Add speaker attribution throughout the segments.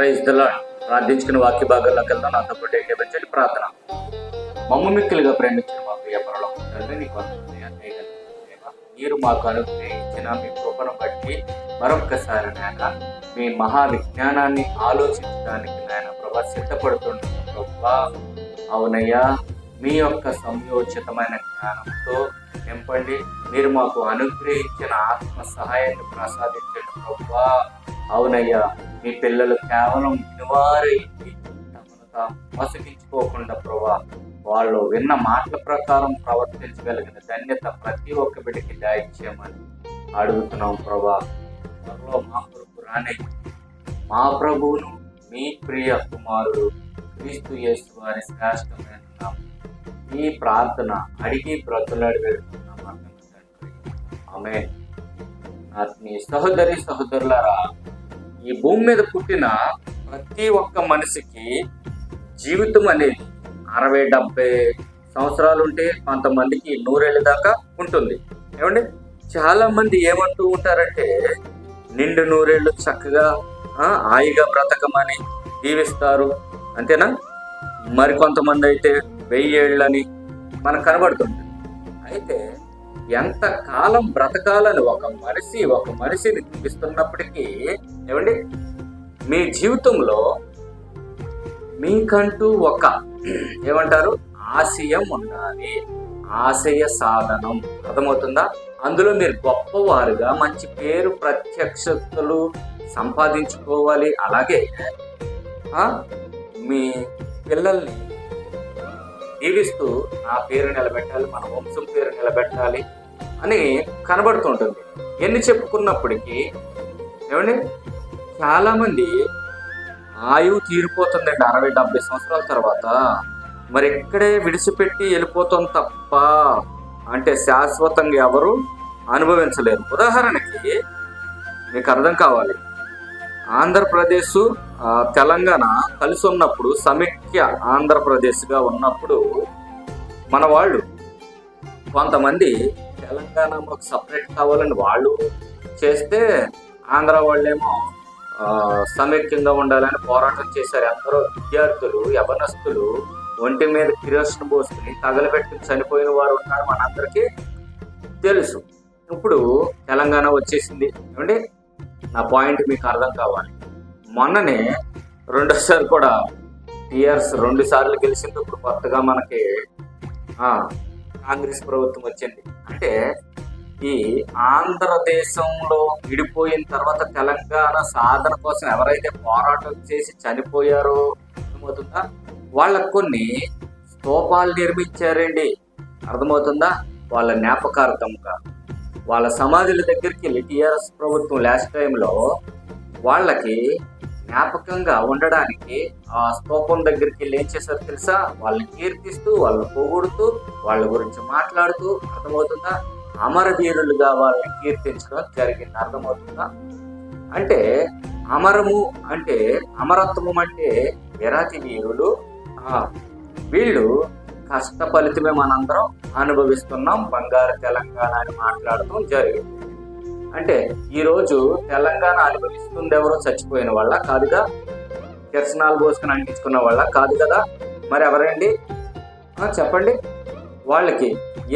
Speaker 1: Praise the lord. ప్రార్థించుకున్న వాక్య భాగాల్లోకి వెళ్దాం. నాతో పాటు ఏకీభవించండి. ప్రార్థన. మమ్మ మిక్కిలిగా ప్రేమించిన మా ప్రియ పరలోక తండ్రి, నీకు వందనాలు. మీరు మాకు అనుగ్రహించిన మీ కృపను బట్టి మరొక్కసారి నాయన మీ మహా విజ్ఞానాన్ని ఆలోచించడానికి నాయన ప్రభా సిద్ధపడుతుంటున్న ప్రభా. అవునయ్యా, మీ యొక్క సంయోచితమైన జ్ఞానంతో నింపండి. మీరు మాకు అనుగ్రహించిన ఆత్మ సహాయాన్ని ప్రసాదించండి ప్రభా. అవునయ్యా, మీ పిల్లలు కేవలం వినివారైంది తమను తాము మోసగించుకోకుండా ప్రభా, వాళ్ళు విన్న మాటల ప్రకారం ప్రవర్తించగలిగిన ధన్యత ప్రతి ఒక్క బిడ్డకి దయచేయమని అడుగుతున్నాం ప్రభా. త్వరలో మా కొరకు రానే మా ప్రభువును మీ ప్రియ కుమారుడు క్రీస్తు యేసు వారి శ్రేష్టమైన నామమున ఈ ప్రార్థన అడిగి బ్రతులాడి వెళ్తున్నాం తండ్రి. ఆమేన్. మీ సహోదరి సహోదరులారా, ఈ భూమి మీద పుట్టిన ప్రతి ఒక్క మనిషికి జీవితం అనేది 60-70 సంవత్సరాలు ఉంటే కొంతమందికి 100 ఏళ్ళ దాకా ఉంటుంది. ఏమండి, చాలా మంది ఏమంటూ ఉంటారంటే నిండు 100 ఏళ్ళు చక్కగా హాయిగా బ్రతకమని దీవిస్తారు, అంతేనా? మరి కొంతమంది అయితే 1000 ఏళ్ళని మనకు కనబడుతుంది. అయితే ఎంత కాలం బ్రతకాలని ఒక మనిషిని చూపిస్తున్నప్పటికీ ఏమండి, మీ జీవితంలో మీకంటూ ఒక ఏమంటారు ఆశయం ఉండాలి. ఆశయ సాధనం అర్థమవుతుందా? అందులో మీరు గొప్పవారుగా మంచి పేరు ప్రత్యక్షతలు సంపాదించుకోవాలి. అలాగే మీ పిల్లల్ని జీవిస్తూ నా పేరు నిలబెట్టాలి, మన వంశం పేరు నిలబెట్టాలి అని కనబడుతుంటుంది. ఎన్ని చెప్పుకున్నప్పటికీ ఏమండి, చాలా మంది ఆయువు తీరిపోతుందండి 60-70 సంవత్సరాల తర్వాత. మరి ఇక్కడే విడిచిపెట్టి వెళ్ళిపోతుంది తప్ప అంటే శాశ్వతంగా ఎవరు అనుభవించలేరు. ఉదాహరణకి మీకు అర్థం కావాలి, ఆంధ్రప్రదేశ్ తెలంగాణ కలిసి ఉన్నప్పుడు, సమైక్య ఆంధ్రప్రదేశ్గా ఉన్నప్పుడు మన వాళ్ళు కొంతమంది తెలంగాణ మాకు సపరేట్ కావాలని వాళ్ళు చేస్తే, ఆంధ్ర వాళ్ళేమో సమైక్యంగా ఉండాలని పోరాటం చేశారు. అందరూ విద్యార్థులు, యవనస్తులు ఒంటి మీద కిరోసిన్ పోసుకుని తగలబెట్టుకుని చనిపోయిన వారు ఉన్నారు, మనందరికీ తెలుసు. ఇప్పుడు తెలంగాణ వచ్చేసింది. ఏమండి, నా పాయింట్ మీకు అర్థం కావాలి. మొన్ననే రెండోసారి కూడా టీఆర్ఎస్ 2 సార్లు గెలిచింది. ఇప్పుడు కొత్తగా మనకి కాంగ్రెస్ ప్రభుత్వం వచ్చింది. అంటే ఈ ఆంధ్రదేశంలో విడిపోయిన తర్వాత తెలంగాణ సాధన కోసం ఎవరైతే పోరాటం చేసి చనిపోయారో అర్థమవుతుందా, వాళ్ళకు కొన్ని స్తూపాలు నిర్మించారండి. అర్థమవుతుందా? వాళ్ళ జ్ఞాపకార్థంగా వాళ్ళ సమాధుల దగ్గరికి వెళ్ళి టీఆర్ఎస్ ప్రభుత్వం లాస్ట్ టైంలో వాళ్ళకి జ్ఞాపకంగా ఉండడానికి ఆ స్తూపం దగ్గరికి వెళ్ళి ఏం చేశారు తెలుసా? వాళ్ళని కీర్తిస్తూ, వాళ్ళని పొగుడుతూ, వాళ్ళ గురించి మాట్లాడుతూ, అర్థమవుతుందా, అమరవీరులుగా వాళ్ళని కీర్తించడం జరిగింది. అర్థమవుతుందా? అంటే అమరము అంటే అమరత్వం అంటే విరాటి వీరులు. వీళ్ళు కష్ట ఫలితమే మనందరం అనుభవిస్తున్నాం. బంగారు తెలంగాణ అని మాట్లాడటం జరిగింది. అంటే ఈరోజు తెలంగాణ అనుభవిస్తుంది ఎవరో చచ్చిపోయిన వాళ్ళ కాదుగా, కిరసనాలు పోసుకుని అంటించుకున్న వాళ్ళ కాదు కదా. మరి ఎవరండి చెప్పండి? వాళ్ళకి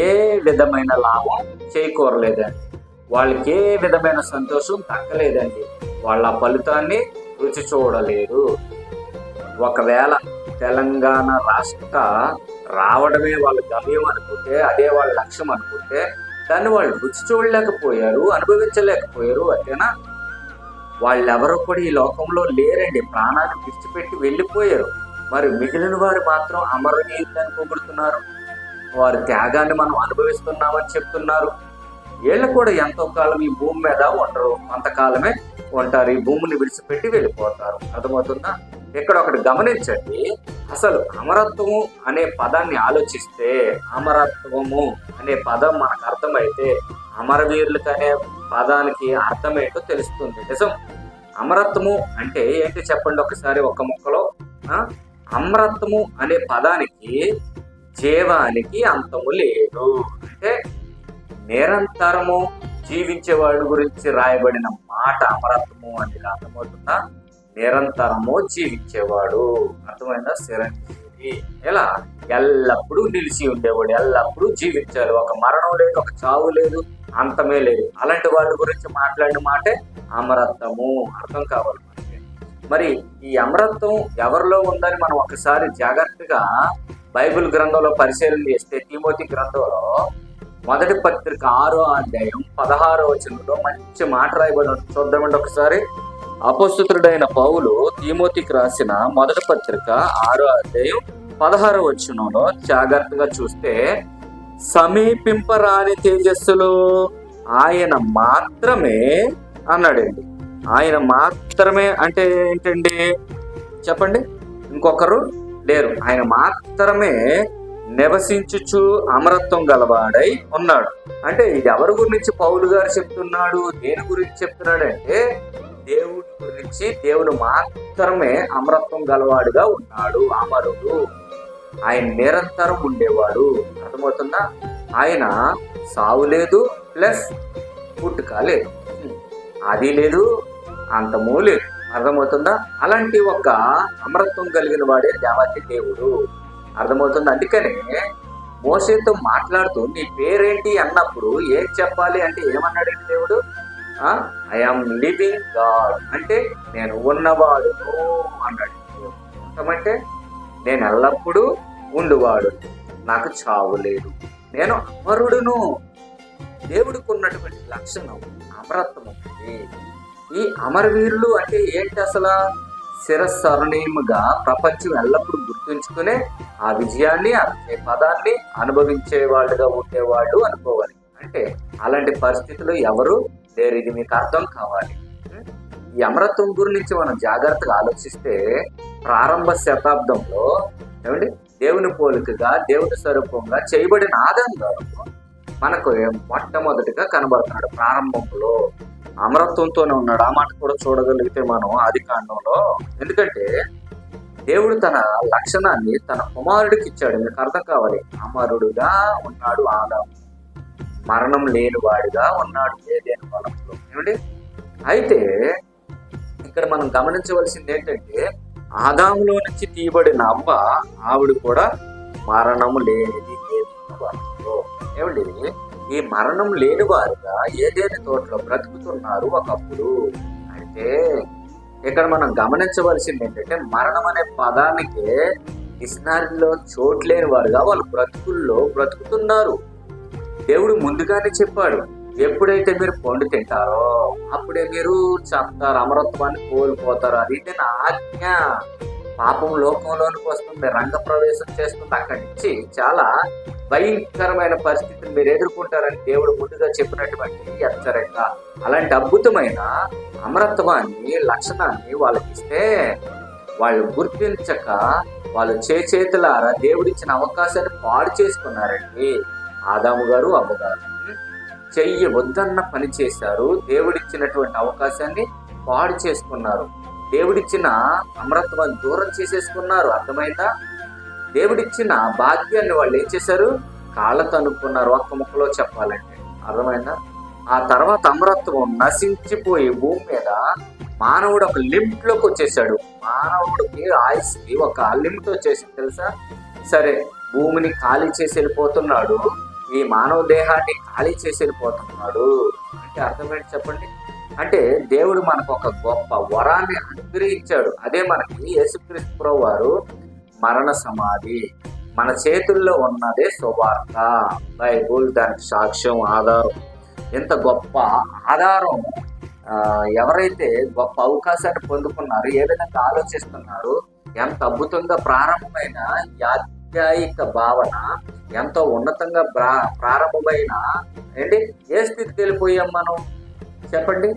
Speaker 1: ఏ విధమైన లాభం చేకూరలేదండి, వాళ్ళకి ఏ విధమైన సంతోషం దక్కలేదండి, వాళ్ళ ఫలితాన్ని రుచి చూడలేదు. ఒకవేళ తెలంగాణ రాష్ట్ర రావడమే వాళ్ళ గమ్యం అనుకుంటే, అదే వాళ్ళ లక్ష్యం అనుకుంటే, దాన్ని వాళ్ళు రుచి చూడలేకపోయారు, అనుభవించలేకపోయారు. అంతేనా? వాళ్ళెవరో కూడా ఈ లోకంలో లేరండి, ప్రాణాన్ని విడిచిపెట్టి వెళ్ళిపోయారు. మరి మిగిలిన వారు మాత్రం అమరవీరులని పొగుడుతున్నారు, వారి త్యాగాన్ని మనం అనుభవిస్తున్నామని చెప్తున్నారు. వీళ్ళు కూడా ఎంతో కాలం ఈ భూమి మీద ఉండరు, కొంతకాలమే ఉంటారు, ఈ భూమిని విడిచిపెట్టి వెళ్ళిపోతారు. అర్థమవుతుందా? ఇక్కడ ఒకటి గమనించండి, అసలు అమరత్వము అనే పదాన్ని ఆలోచిస్తే, అమరత్వము అనే పదం మనకు అర్థమైతే అమరవీరులకు అనే పదానికి అర్థం ఏంటో తెలుస్తుంది. నిజం. అమరత్వము అంటే ఏంటి చెప్పండి ఒకసారి ఒక ముక్కలో. అమరత్వము అనే పదానికి జీవానికి అంతము లేదు, అంటే నిరంతరము జీవించే వాడి గురించి రాయబడిన మాట అమరత్వము అని. అర్థమవుతుందా? నిరంతరము జీవించేవాడు. అర్థమైందా? చిరంజీవి ఎలా ఎల్లప్పుడూ నిలిచి ఉండేవాడు, ఎల్లప్పుడూ జీవించాడు. ఒక మరణం లేదు, ఒక చావు లేదు, అంతమే లేదు. అలాంటి వాళ్ళ గురించి మాట్లాడిన మాటే అమరత్వము. అర్థం కావాలి మనకి. మరి ఈ అమరత్వం ఎవరిలో ఉందని మనం ఒకసారి జాగ్రత్తగా బైబిల్ గ్రంథంలో పరిశీలన చేస్తే, తిమోతి గ్రంథంలో 1 పత్రిక 6వ అధ్యాయం 16వ వచనంలో మంచి మాట రాయబడి చూద్దామండి ఒకసారి. అపోస్తలుడైన పౌలు తిమోతికి రాసిన 1 పత్రిక 6వ అధ్యాయం 16వ వచనంలో జాగ్రత్తగా చూస్తే, సమీపింపరాని తేజస్సులో ఆయన మాత్రమే అన్నాడండి. ఆయన మాత్రమే అంటే ఏంటండి చెప్పండి? ఇంకొకరు లేరు. ఆయన మాత్రమే నివసించుచు అమరత్వం గలవాడై ఉన్నాడు. అంటే ఇది ఎవరి గురించి పౌలు గారు చెప్తున్నాడు? దేని గురించి చెప్తున్నాడు అంటే, దేవుడి గురించి. దేవుడు మాత్రమే అమరత్వం గలవాడుగా ఉన్నాడు, అమరుడు. ఆయన నిరంతరం ఉండేవాడు. అర్థమవుతుందా? ఆయన సావు లేదు, ప్లస్ పుట్టుక లేదు, అది లేదు, అంతమూ లేదు. అర్థమవుతుందా? అలాంటి ఒక అమరత్వం కలిగిన వాడే దేవాతి దేవుడు. అర్థమవుతుంది. అందుకనే మోషేతో మాట్లాడుతూ నీ పేరేంటి అన్నప్పుడు ఏం చెప్పాలి అంటే ఏమన్నాడండి దేవుడు? ఐఆమ్ లివింగ్ గాడ్, అంటే నేను ఉన్నవాడును అన్నాడు. అంటే నేను ఎల్లప్పుడూ ఉండువాడు, నాకు చావు లేదు, నేను అమరుడును. దేవుడికి ఉన్నటువంటి లక్షణం అమరత్వం. ఈ అమరవీరులు అంటే ఏంటి అసలు? శిరస్సరణీయముగా ప్రపంచం ఎల్లప్పుడూ గుర్తుంచుకునే ఆ విజయాన్ని, ఆ పదాన్ని అనుభవించే వాళ్ళుగా ఉండేవాళ్ళు అనుకోవాలి. అంటే అలాంటి పరిస్థితులు ఎవరు లేరు. ఇది మీకు అర్థం కావాలి. ఈ అమరత్వం గురించి మనం జాగ్రత్తగా ఆలోచిస్తే, ప్రారంభ శతాబ్దంలో ఏమండి దేవుని పోలికగా, దేవుని స్వరూపంగా చేయబడిన ఆదాము గారు మనకు మొట్టమొదటిగా కనబడుతున్నాడు. ప్రారంభంలో అమరత్వంతోనే ఉన్నాడు. ఆ మాట కూడా చూడగలిగితే మనం ఆది కాండంలో. ఎందుకంటే దేవుడు తన లక్షణాన్ని తన కుమారుడికి ఇచ్చాడు. మీకు అర్థం కావాలి. అమరుడుగా ఉన్నాడు ఆదాము, మరణం లేని వాడిగా ఉన్నాడు ఏదైనా పొలంలో. ఏమండి అయితే ఇక్కడ మనం గమనించవలసింది ఏంటంటే, ఆదాములో నుంచి తీయబడిన అవ్వ, ఆవిడ కూడా మరణం లేనిది పొలంలో. ఏమండి ఈ మరణం లేని వారుగా ఏదైనా తోటలో బ్రతుకుతున్నారు ఒకప్పుడు. అయితే ఇక్కడ మనం గమనించవలసింది ఏంటంటే, మరణం అనే పదానికి డిక్షనరీలో చోట్లేని వారుగా వాళ్ళు బ్రతుకుల్లో బ్రతుకుతున్నారు. దేవుడు ముందుగానే చెప్పాడు, ఎప్పుడైతే మీరు పండు తింటారో అప్పుడే మీరు చస్తారు, అమరత్వాన్ని కోల్పోతారు. అది నా ఆజ్ఞ. పాపం లోకంలోనికి వస్తుంది, రంగ ప్రవేశం చేస్తుంది. అక్కడి నుంచి చాలా భయంకరమైన పరిస్థితిని మీరు ఎదుర్కొంటారని దేవుడు ముందుగా చెప్పినటువంటి హెచ్చరిక. అలాంటి అద్భుతమైన అమరత్వాన్ని, లక్షణాన్ని వాళ్ళకి ఇస్తే వాళ్ళు గుర్తించక వాళ్ళు చేతులారా దేవుడిచ్చిన అవకాశాన్ని పాడు చేసుకున్నారండి. ఆదాము గారు, అవ్వగారు చెయ్యి వద్దన్న పని చేశారు. దేవుడిచ్చినటువంటి అవకాశాన్ని పాడు చేసుకున్నారు. దేవుడిచ్చిన అమరత్వాన్ని దూరం చేసేసుకున్నారు. అర్థమైందా? దేవుడిచ్చిన భాగ్యాన్ని వాళ్ళు ఏం చేశారు? కాళ్ళతో అనుకున్నారు, ఒక్క ముక్కలో చెప్పాలంటే. అర్థమైందా? ఆ తర్వాత అమరత్వం నశించిపోయి భూమి మీద మానవుడు ఒక లిమిట్ లోకి వచ్చేసాడు. మానవుడికి ఆయుష్కి ఒక లిమిట్ వచ్చేసింది తెలుసా? సరే, భూమిని ఖాళీ చేసి వెళ్ళిపోతున్నాడు, ఈ మానవ దేహాన్ని ఖాళీ చేసి వెళ్ళిపోతున్నాడు అంటే అర్థమేంటి చెప్పండి? అంటే దేవుడు మనకు ఒక గొప్ప వరాన్ని అనుగ్రహించాడు. అదే మనకి యేసుక్రీస్తు ప్రభువు వారు మరణ సమాధి. మన చేతుల్లో ఉన్నదే సువార్త, బైబుల్, దానికి సాక్ష్యం, ఆధారం. ఎంత గొప్ప ఆధారం! ఎవరైతే గొప్ప అవకాశాన్ని పొందుకున్నారు, ఏ విధంగా ఆలోచిస్తున్నారు, ఎంత అద్భుతంగా ప్రారంభమైన ఆధ్యాత్మిక భావన ఎంతో ఉన్నతంగా ప్రారంభమైన ఏంటి ఏ స్థితికి వెళ్ళిపోయాం మనం చెప్పండి?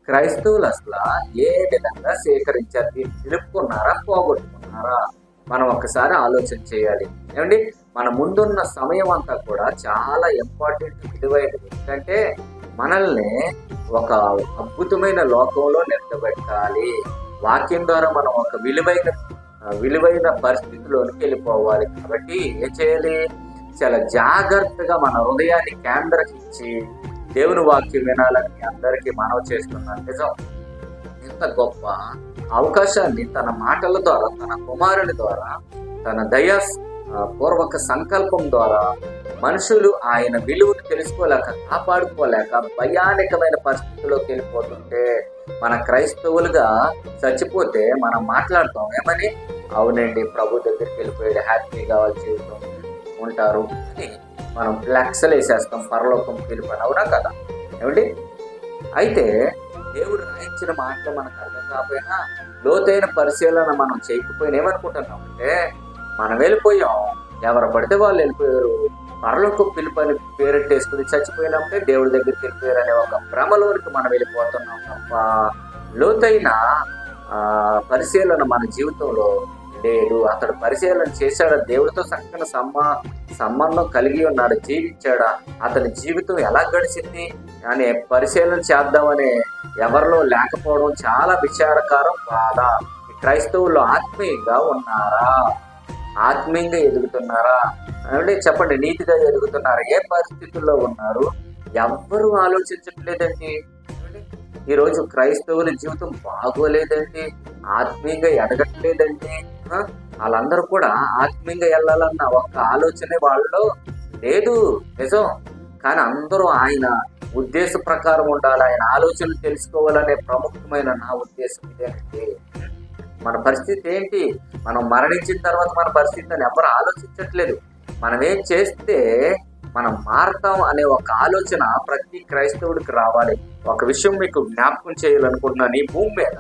Speaker 1: క్రైస్తవులు అసలు ఏ విధంగా సేకరించారు? దీన్ని నిలుపుకున్నారా, పోగొట్టుకున్నారా? మనం ఒకసారి ఆలోచన చేయాలి. ఏమండి మన ముందున్న సమయం అంతా కూడా చాలా ఇంపార్టెంట్, విలువైనది. ఎందుకంటే మనల్ని ఒక అద్భుతమైన లోకంలో నిలబెట్టాలి. వాక్యం ద్వారా మనం ఒక విలువైన పరిస్థితిలోనికి వెళ్ళిపోవాలి. కాబట్టి ఏం చేయాలి? చాలా జాగ్రత్తగా మన హృదయాన్ని కేంద్రీకరించి దేవుని వాక్యం వినాలని అందరికీ మనవి చేస్తున్నాను. నిజం, ఇంత గొప్ప అవకాశాన్ని తన మాటల ద్వారా, తన కుమారుని ద్వారా, తన దయా పూర్వక సంకల్పం ద్వారా మనుషులు ఆయన విలువను తెలుసుకోలేక, కాపాడుకోలేక భయానకమైన పరిస్థితుల్లోకి వెళ్ళిపోతుంటే మన క్రైస్తవులుగా చచ్చిపోతే మనం మాట్లాడతాం ఏమని? అవునండి, ప్రభు దగ్గరికి వెళ్ళిపోయాడు, హ్యాపీగా వాళ్ళ జీవితం ఉంటారు అని మనం ఫ్లెక్స్లు వేసేస్తాం, పరలోకంకి వెళ్ళిపోయిన. అవునా కదా? ఏమిటి? అయితే దేవుడు రాయించిన మాటలు మనకు అర్థం కాకపోయినా, లోతైన పరిశీలన మనం చేయకపోయినా ఏమనుకుంటున్నామంటే, మనం వెళ్ళిపోయాం, ఎవరు పడితే వాళ్ళు వెళ్ళిపోయారు, పరలోక పిలుపని పేరెట్టేసుకుని చచ్చిపోయినామంటే దేవుడి దగ్గరికి వెళ్ళిపోయారు అనే ఒక భ్రమలోనికి మనం వెళ్ళిపోతున్నాం తప్ప లోతైన పరిశీలన మన జీవితంలో లేదు. అతడు పరిశీలన చేశాడా? దేవుడితో చక్కని సంబంధం కలిగి ఉన్నాడు, జీవించాడా? అతని జీవితం ఎలా గడిచింది అనే పరిశీలన చేద్దామని ఎవరిలో లేకపోవడం చాలా విచారకరం, బాధ. ఈ క్రైస్తవుల్లో ఆత్మీయంగా ఉన్నారా? ఆత్మీయంగా ఎదుగుతున్నారా? అంటే చెప్పండి, నీతిగా ఎదుగుతున్నారా? ఏ పరిస్థితుల్లో ఉన్నారు? ఎవ్వరూ ఆలోచించట్లేదండి. ఈరోజు క్రైస్తవుల జీవితం బాగోలేదండి, ఆత్మీయంగా ఎదగట్లేదండి. వాళ్ళందరూ కూడా ఆత్మీయంగా వెళ్ళాలన్న ఒక ఆలోచనే వాళ్ళలో లేదు, నిజం. కానీ అందరూ ఆయన ఉద్దేశ ప్రకారం ఉండాలి, ఆయన ఆలోచనలు తెలుసుకోవాలనే ప్రముఖమైన నా ఉద్దేశం ఇదేనండి. మన పరిస్థితి ఏంటి? మనం మరణించిన తర్వాత మన పరిస్థితిని ఎవరు ఆలోచించట్లేదు. మనం ఏం చేస్తే మనం మారతాం అనే ఒక ఆలోచన ప్రతి క్రైస్తవుడికి రావాలి. ఒక విషయం మీకు జ్ఞాపకం చేయాలనుకుంటున్నాను. ఈ భూమి మీద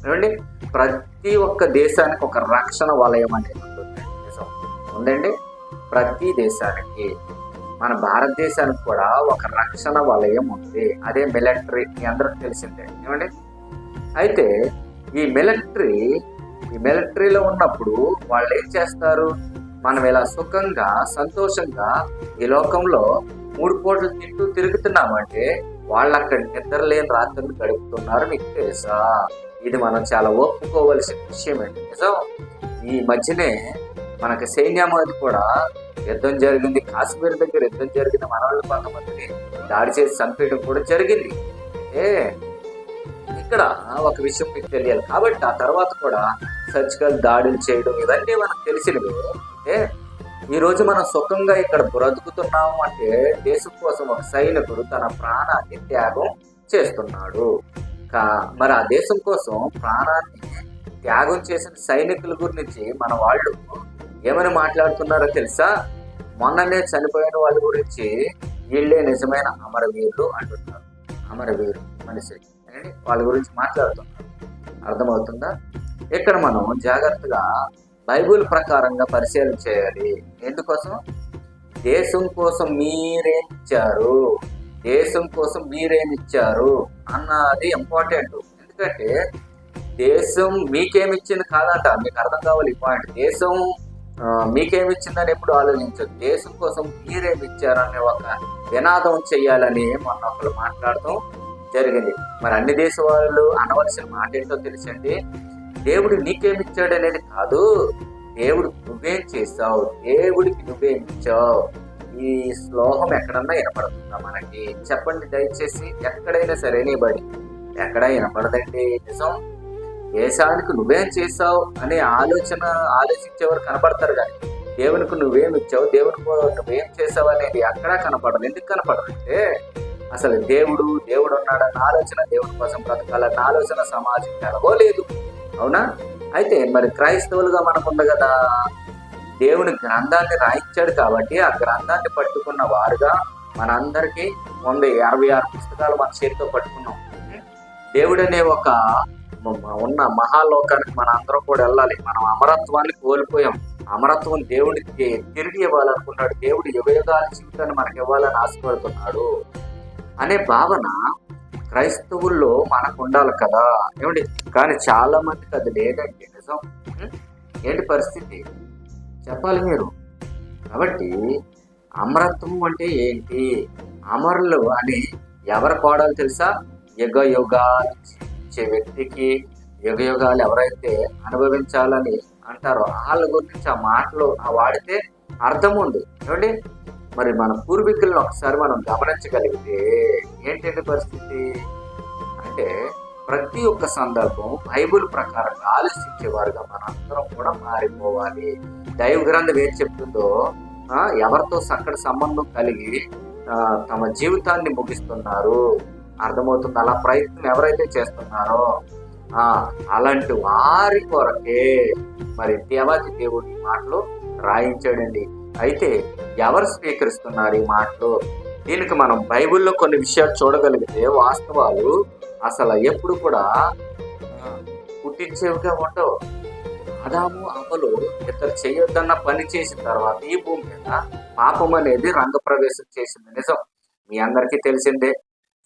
Speaker 1: ఏమండి, ప్రతి ఒక్క దేశానికి ఒక రక్షణ వలయం అనేది ఉందండి. ప్రతి దేశానికి, మన భారతదేశానికి కూడా ఒక రక్షణ వలయం ఉంది. అదే మిలిటరీ, మీ అందరికి తెలిసిందే ఏమండి. అయితే ఈ మిలిటరీలో ఉన్నప్పుడు వాళ్ళు ఏం చేస్తారు? మనం ఇలా సుఖంగా సంతోషంగా ఈ లోకంలో 3 పూటలు తింటూ తిరుగుతున్నామంటే వాళ్ళు అక్కడ నిద్ర లేని రాత్రులు గడుపుతున్నారు. మీకు తెలుసా? ఇది మనం చాలా ఒప్పుకోవలసిన విషయం అండి, నిజం. ఈ మధ్యనే మనకి సైన్యామది కూడా యుద్ధం జరిగింది, కాశ్మీర్ దగ్గర యుద్ధం జరిగింది, మన వాళ్ళు కొంతమందిని దాడి చేసి చంపేయడం కూడా జరిగింది. ఇక్కడ ఒక విషయం మీకు తెలియాలి కాబట్టి ఆ తర్వాత కూడా సర్జికల్ దాడులు చేయడం ఇవన్నీ మనకు తెలిసినవి. అయితే ఈరోజు మనం సుఖంగా ఇక్కడ బ్రతుకుతున్నాము అంటే దేశం కోసం ఒక సైనికుడు తన ప్రాణాన్ని త్యాగం చేస్తున్నాడు. మరి ఆ దేశం కోసం ప్రాణాన్ని త్యాగం చేసిన సైనికుల గురించి మన వాళ్ళు ఏమని మాట్లాడుతున్నారో తెలుసా? మొన్ననే చనిపోయిన వాళ్ళ గురించి వీళ్ళే నిజమైన అమరవీరులు అంటున్నారు. అమరవీరు మనిషి వాళ్ళ గురించి మాట్లాడుతున్నారు. అర్థమవుతుందా? ఇక్కడ మనం జాగ్రత్తగా బైబిల్ ప్రకారంగా పరిశీలన చేయాలి. ఎందుకోసం? దేశం కోసం మీరేమిచ్చారు, దేశం కోసం మీరేమిచ్చారు అన్నది ఇంపార్టెంట్. ఎందుకంటే దేశం మీకేమిచ్చింది కాదంట, మీకు అర్థం కావాలి ఈ పాయింట్. దేశం మీకేమిచ్చిందని ఎప్పుడు ఆలోచించదు, దేశం కోసం మీరేమిచ్చారనే ఒక వినాదం చెయ్యాలని మొన్న ఒకరు మాట్లాడటం జరిగింది. మరి అన్ని దేశ వాళ్ళు అనవలసిన మాట ఏంటో తెలుసండి. దేవుడు నీకేమిచ్చాడు అనేది కాదు, దేవుడు నువ్వేం చేసావు, దేవుడికి నువ్వేం ఇచ్చావు. ఈ శ్లోకం ఎక్కడన్నా వినపడుతుందా మనకి? చెప్పండి దయచేసి. ఎక్కడైనా సరే బడి ఎక్కడ వినపడదండి, నిజం. దేశానికి నువ్వేం చేసావు అనే ఆలోచించేవారు కనపడతారు, కానీ దేవునికి నువ్వేం ఇచ్చావు, దేవునికి నువ్వేం చేసావు అనేది ఎక్కడా కనపడదు. ఎందుకు కనపడదు అంటే అసలు దేవుడు ఉన్నాడన్న ఆలోచన, దేవుడి కోసం బ్రతకాలన్న ఆలోచన సమాజం కలగోలేదు. అవునా? అయితే మరి క్రైస్తవులుగా మనకుంది కదా, దేవుని గ్రంథాన్ని రాయించాడు కాబట్టి ఆ గ్రంథాన్ని పట్టుకున్న వారుగా మనందరికీ 166 పుస్తకాలు మన చేతితో పట్టుకున్నాం. దేవుడనే ఒక ఉన్న మహాలోకానికి మన అందరం కూడా వెళ్ళాలి. మనం అమరత్వాన్ని కోల్పోయాం. అమరత్వం దేవుడికి తిరిగి ఇవ్వాలనుకున్నాడు. దేవుడు యుగయుగాల జీవితాన్ని మనకి ఇవ్వాలని ఆశపడుతున్నాడు అనే భావన క్రైస్తవుల్లో మనకు ఉండాలి కదా, ఏమిటి? కానీ చాలా మందికి అది లేదండి, నిజం. ఏంటి పరిస్థితి చెప్పాలి మీరు. కాబట్టి అమరత్వం అంటే ఏంటి? అమరులు అని ఎవరు పాడాలి తెలుసా? యుగ యుగాలు జీవించే వ్యక్తికి యుగ యుగాలు ఎవరైతే అనుభవించాలని అంటారో వాళ్ళ గురించి ఆ మాటలు వాడితే అర్థం ఉంది, ఏమండి? మరి మన పూర్వీకులను ఒకసారి మనం గమనించగలిగితే ఏంటంటే పరిస్థితి అంటే ప్రతి ఒక్క సందర్భం బైబిల్ ప్రకారంగా ఆలోచించేవారుగా మనందరం కూడా మారిపోవాలి. దైవ గ్రంథం ఏం చెప్తుందో, ఎవరితో చక్కటి సంబంధం కలిగి తమ జీవితాన్ని ముగిస్తున్నారు, అర్థమవుతుంది. అలా ప్రయత్నం ఎవరైతే చేస్తున్నారో అలాంటి వారి కొరకే మరి దేవాది దేవుడి మాటలు రాయించాడండి. అయితే ఎవరు స్వీకరిస్తున్నారు ఈ మాటలు? దీనికి మనం బైబిల్లో కొన్ని విషయాలు చూడగలిగితే వాస్తవాలు అసలు ఎప్పుడు కూడా పుట్టించేవిగా ఉండవు. ఆదాము అవ్వలు ఇద్దరు చేయొద్దన్న పని చేసిన తర్వాత ఈ భూమి మీద పాపం అనేది రంగప్రవేశం చేసింది, నిజం, మీ అందరికీ తెలిసిందే.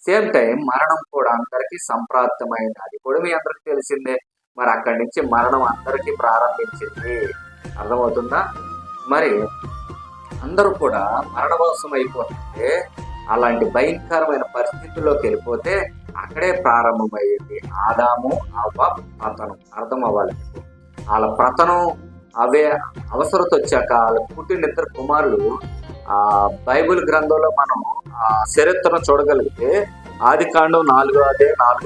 Speaker 1: సేమ్ టైం మరణం కూడా అందరికీ సంప్రాప్తమైంది, అది కూడా మీ అందరికీ తెలిసిందే. మరి అక్కడి నుంచి మరణం అందరికీ ప్రారంభించింది, అర్థమవుతుందా? మరి అందరూ కూడా మరణవాసం అయిపోతుంటే అలాంటి భయంకరమైన పరిస్థితుల్లోకి వెళ్ళిపోతే అక్కడే ప్రారంభమయ్యింది ఆదాము అవ్వ పతనం. అర్థం అవ్వాలి. వాళ్ళ పతనం అవే అవసరత వచ్చాక వాళ్ళ పుట్టిన ఇద్దరు కుమారులు బైబిల్ గ్రంథంలో మనం చరిత్రను చూడగలిగితే ఆదికాండం 4వ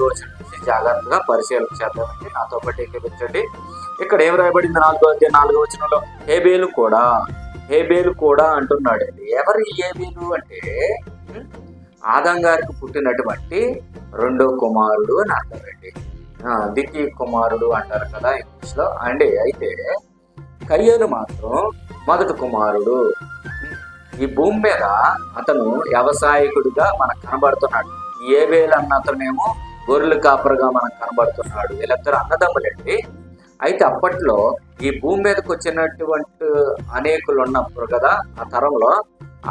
Speaker 1: వచనం నుంచి జాగ్రత్తగా పరిశీలన చేద్దామండి. నాతో పాటు ఏకీపించండి. ఇక్కడ ఏం రాయబడింది? 4వ వచనంలో హేబేలు కూడా అంటున్నాడు. ఎవరు హేబేలు అంటే ఆదాం గారికి పుట్టినటువంటి రెండో కుమారుడు అని అర్థమండి. ద్వితీయ కుమారుడు అంటారు కదా ఇంగ్లీష్ లో అండి. అయితే కయ్యను మాత్రం మొదటి కుమారుడు. ఈ భూమి మీద అతను వ్యవసాయకుడిగా మనకు కనబడుతున్నాడు. ఏబేలు అన్న అతనేమో గొర్రెలు కాపరుగా మనకు కనబడుతున్నాడు. వీళ్ళిద్దరు అన్నదమ్ములండి. అయితే అప్పట్లో ఈ భూమి మీదకి వచ్చినటువంటి అనేకులు ఉన్నప్పుడు కదా ఆ తరంలో,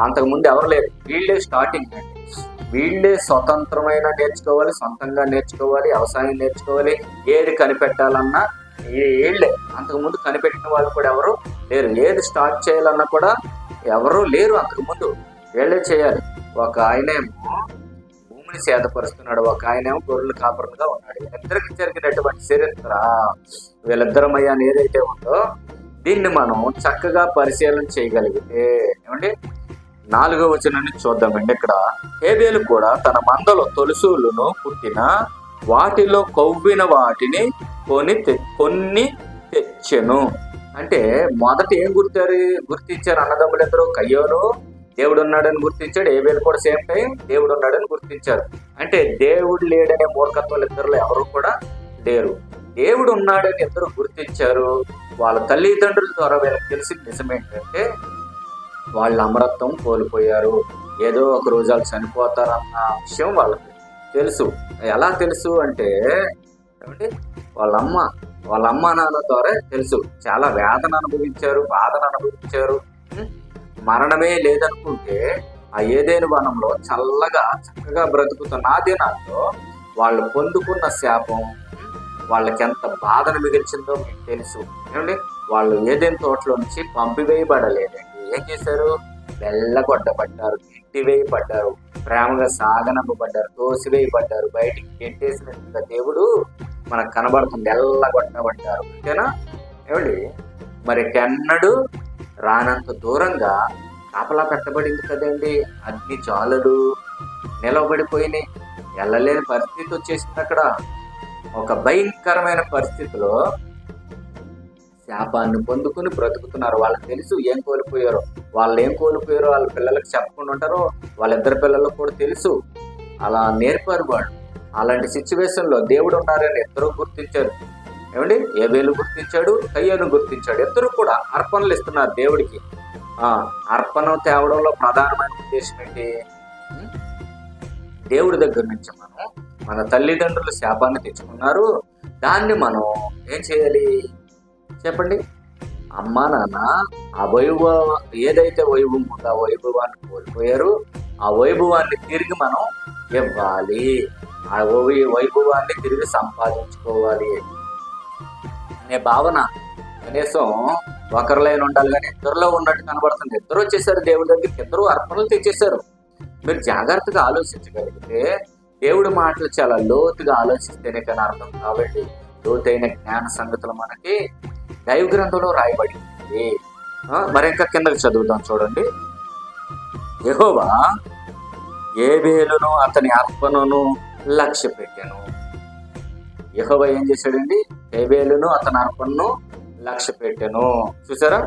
Speaker 1: అంతకుముందు ఎవరు లేరు, వీళ్ళే స్టార్టింగ్ అండి. వీళ్ళే స్వతంత్రమైన నేర్చుకోవాలి, సొంతంగా నేర్చుకోవాలి, వ్యవసాయం నేర్చుకోవాలి, ఏది కనిపెట్టాలన్నా వీళ్ళే. అంతకుముందు కనిపెట్టిన వాళ్ళు కూడా ఎవరు లేరు, ఏది స్టార్ట్ చేయాలన్నా కూడా ఎవరు లేరు అంతకుముందు, వీళ్ళే చేయాలి. ఒక ఆయనేమో భూమిని సేదపరుస్తున్నాడు, ఒక ఆయనేమో గొర్రెలు కాపరులుగా ఉన్నాడు. వీళ్ళిద్దరికి జరిగినటువంటి చరిత్ర, వీళ్ళిద్దరమయ్య అని ఏదైతే ఉందో దీన్ని మనం చక్కగా పరిశీలన చేయగలిగితే ఏమండి 4వ వచనాన్ని చూద్దామండి. ఇక్కడ హేబేలు కూడా తన మందలో తొలుసూలును పుట్టిన వాటిలో కొవ్విన వాటిని కొన్ని తెచ్చెను. అంటే మొదట ఏం గుర్తించారు అన్నదమ్ములిద్దరూ? కయ్యోను దేవుడు ఉన్నాడని గుర్తించాడు, హేబేలు కూడా సేమ్ టైం దేవుడు ఉన్నాడని గుర్తించారు. అంటే దేవుడు లేడనే మూర్ఖత్వాలు ఇద్దరులో ఎవరు కూడా లేరు, దేవుడు ఉన్నాడని ఇద్దరు గుర్తించారు. వాళ్ళ తల్లిదండ్రుల ద్వారా వీళ్ళకి తెలిసిన నిజమేంటంటే వాళ్ళ అమరత్వం కోల్పోయారు, ఏదో ఒక రోజు వాళ్ళు చనిపోతారన్న విషయం వాళ్ళకి తెలుసు. ఎలా తెలుసు అంటే ఏమంటే వాళ్ళ అమ్మ నాన్న ద్వారా తెలుసు. చాలా వేదన అనుభవించారు, బాధను అనుభవించారు. మరణమే లేదనుకుంటే ఆ ఏదేను వనంలో చక్కగా బ్రతుకుతున్న ఆ దినాల్లో వాళ్ళు పొందుకున్న శాపం వాళ్ళకి ఎంత బాధను మిగిల్చిందో మీకు తెలుసు. ఏమండి వాళ్ళు ఏదేని తోటలో నుంచి పంపివేయబడలేదండి. ఏం చేశారు? వెళ్ళగొట్టబడ్డారు, నెట్టివేయబడ్డారు, ప్రేమగా సాగనంపబడ్డారు, తోసివేయబడ్డారు, బయటికి నెట్టేసినట్టుగా దేవుడు మనకు కనబడుతుంది. వెళ్ళగొట్టబడ్డారు అంతేనా ఏమండి? మరి ఎన్నడూ రానంత దూరంగా కాపలా పెట్టబడింది కదండి. అగ్ని జ్వాలలు నిలవబడిపోయినాయి, వెళ్ళలేని పరిస్థితి వచ్చేసింది. అక్కడ ఒక భయంకరమైన పరిస్థితిలో శాపాన్ని పొందుకుని బ్రతుకుతున్నారు. వాళ్ళకి తెలుసు ఏం కోల్పోయారో, వాళ్ళ పిల్లలకు చెప్పకుండా ఉంటారో, వాళ్ళిద్దరు పిల్లలకు కూడా తెలుసు. అలా నేర్పారు వాళ్ళు. అలాంటి సిచ్యువేషన్లో దేవుడు ఉన్నారని ఇద్దరు గుర్తించారు. ఏమండి? హేబేలు గుర్తించాడు, కయ్యోను గుర్తించాడు. ఇద్దరు కూడా అర్పణలు ఇస్తున్నారు దేవుడికి. అర్పణ తేవడంలో ప్రధానమైన ఉద్దేశం ఏంటి? దేవుడి దగ్గర నుంచి మన తల్లిదండ్రులు శాపాన్ని తెచ్చుకున్నారు, దాన్ని మనం ఏం చేయాలి చెప్పండి? అమ్మా నాన్న ఆ ఏదైతే వైభవం ఉందో ఆ వైభవాన్ని కోల్పోయారు, ఆ వైభవాన్ని తిరిగి మనం ఇవ్వాలి, ఆ వైభవాన్ని తిరిగి సంపాదించుకోవాలి అనే భావన కనీసం ఒకరిలైన ఉండాలి, కానీ ఇద్దరులో ఉన్నట్టు కనబడుతుంది. ఇద్దరు వచ్చేసారు దేవుడి దగ్గరికి, ఇద్దరు అర్పణలు తెచ్చేశారు. మీరు జాగ్రత్తగా ఆలోచించగలిగితే దేవుడి మాటలు చాలా లోతుగా ఆలోచిస్తేనే కానీ అర్థం కాబట్టి లోతైన జ్ఞాన సంగతులు మనకి దైవ గ్రంథంలో రాయబడింది. మరి ఇంకా కిందకి చదువుతాం చూడండి. యెహోవా హేబేలును అతని అర్పణను లక్ష్య పెట్టాను. యెహోవా ఏం చేశాడండి? హేబేలును అతని అర్పణను లక్ష్య పెట్టెను. చూసారా?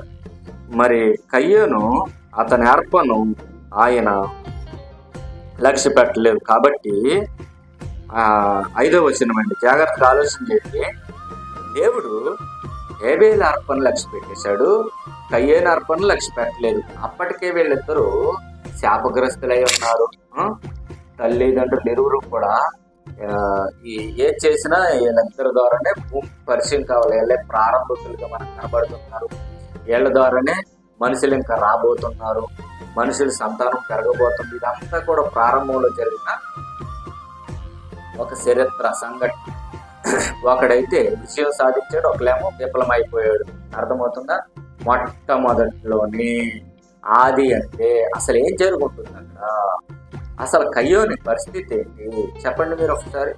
Speaker 1: మరి కయ్యోను అతని అర్పణను ఆయన లక్ష్య పెట్టలేదు. కాబట్టి 5వ వచనం అండి, జాగ్రత్తగా ఆలోచన చేయండి. దేవుడు హేబేలు అర్పణ లక్ష్య పెట్టేశాడు, కయ్యేను అర్పణ లక్ష్య పెట్టలేదు. అప్పటికే వీళ్ళిద్దరూ శాపగ్రస్తులై ఉన్నారు. తల్లిదండ్రులు ఇరువురు కూడా ఏది చేసినా వీళ్ళిద్దరి ద్వారానే భూమి పరిచయం కావాలి. వీళ్ళే ప్రారంభకులుగా మనకు కనబడుతున్నారు. వీళ్ళ ద్వారానే మనుషులు ఇంకా రాబోతున్నారు, మనుషుల సంతానం పెరగబోతుంది. ఇదంతా కూడా ప్రారంభంలో జరిగిన ఒక చరిత్ర సంఘటన. ఒకడైతే విజయం సాధించాడు, ఒకలేమో విఫలమైపోయాడు. అర్థమవుతుందా? మొట్టమొదటిలోని ఆది అంటే అసలు ఏం జరుగుతుంది అక్కడ? అసలు కయ్యోని పరిస్థితి ఏంటి చెప్పండి మీరు ఒకసారి.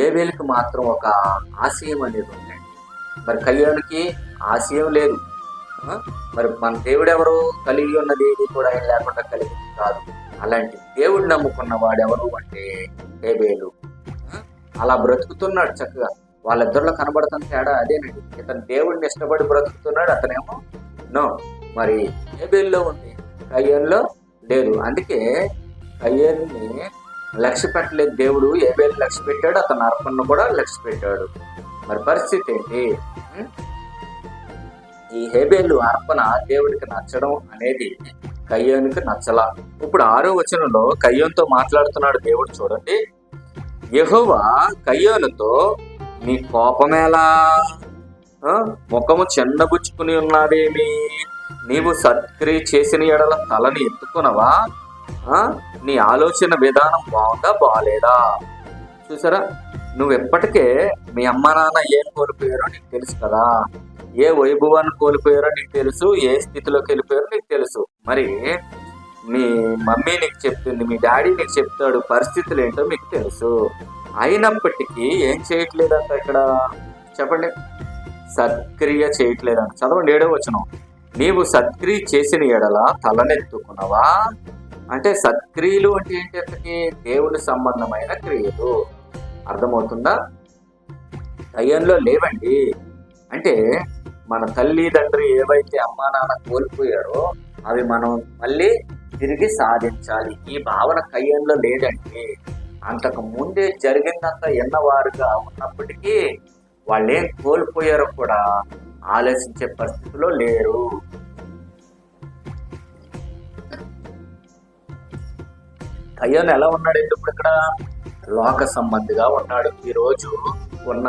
Speaker 1: ఏబేలుకి మాత్రం ఒక ఆశయం అనేది ఉందండి, మరి కయ్యోనికి ఆశయం లేదు. మరి మన దేవుడు ఎవరు? కలిగి ఉన్నది ఏది కూడా ఆయన లేకుండా కలిగి కాదు. అలాంటి దేవుడు నమ్ముకున్న వాడు ఎవరు అంటే హేబేలు. అలా బ్రతుకుతున్నాడు చక్కగా. వాళ్ళిద్దరిలో కనబడుతున్న తేడా అదేనండి. ఇతను దేవుడిని ఇష్టపడి బ్రతుకుతున్నాడు, అతనేమో నో. మరి హేబేలులో ఉంది, కయ్యోనులో లేదు. అందుకే కయ్యోన్ని లక్ష్య పెట్టలేదు దేవుడు, హేబేలు లక్ష్య పెట్టాడు, అతని అర్పణను కూడా లక్ష్య పెట్టాడు. మరి పరిస్థితి ఏంటి? ఈ హేబేలు అర్పణ దేవుడికి నచ్చడం అనేది కయ్యోనికి నచ్చలా. ఇప్పుడు 6వ వచనంలో కయ్యోనుతో మాట్లాడుతున్నాడు దేవుడు. చూడండి, యెహోవా కయ్యోనుతో నీ కోపమేలా, ముఖము చెండబుచ్చుకుని ఉన్నావేమి? నీవు సత్క్రియ చేసిన ఎడల తలని ఎత్తుకునవా? నీ ఆలోచన విధానం బాగుందా బాలేదా? చూసారా? నువ్వు ఎప్పటికే మీ అమ్మ నాన్న ఏం కోల్పోయారో నీకు తెలుసు కదా, ఏ వైభవాన్ని కోల్పోయారో నీకు తెలుసు, ఏ స్థితిలోకి వెళ్ళిపోయారో నీకు తెలుసు. మరి మీ మమ్మీ నీకు చెప్తుంది, మీ డాడీ నీకు చెప్తాడు, పరిస్థితులు ఏంటో మీకు తెలుసు. అయినప్పటికీ ఏం చేయట్లేదంట ఇక్కడ చెప్పండి? సత్క్రియ చేయట్లేదంట. చదవండి 7వ వచనం. నీవు సత్క్రియ చేసిన ఎడల తలనెత్తుకున్నావా? అంటే సత్క్రియలు అంటే ఏంటి? అంతకి దేవుడి సంబంధమైన క్రియలు. అర్థమవుతుందా? కయ్యోనులో లేవండి. అంటే మన తల్లిదండ్రులు ఏవైతే అమ్మా నాన్న కోల్పోయారో అవి మనం మళ్ళీ తిరిగి సాధించాలి. ఈ భావన కయ్యోనులో లేదండి. అంతకు ముందే జరిగిందంతా ఎన్నవారుగా ఉన్నప్పటికీ వాళ్ళు ఏం కోల్పోయారో కూడా ఆలోచించే పరిస్థితిలో లేరు. కయ్యోను ఎలా ఉన్నాడు? ఇప్పుడు ఇక్కడ లోక సంబంధిగా ఉన్నాడు. ఈ రోజు ఉన్న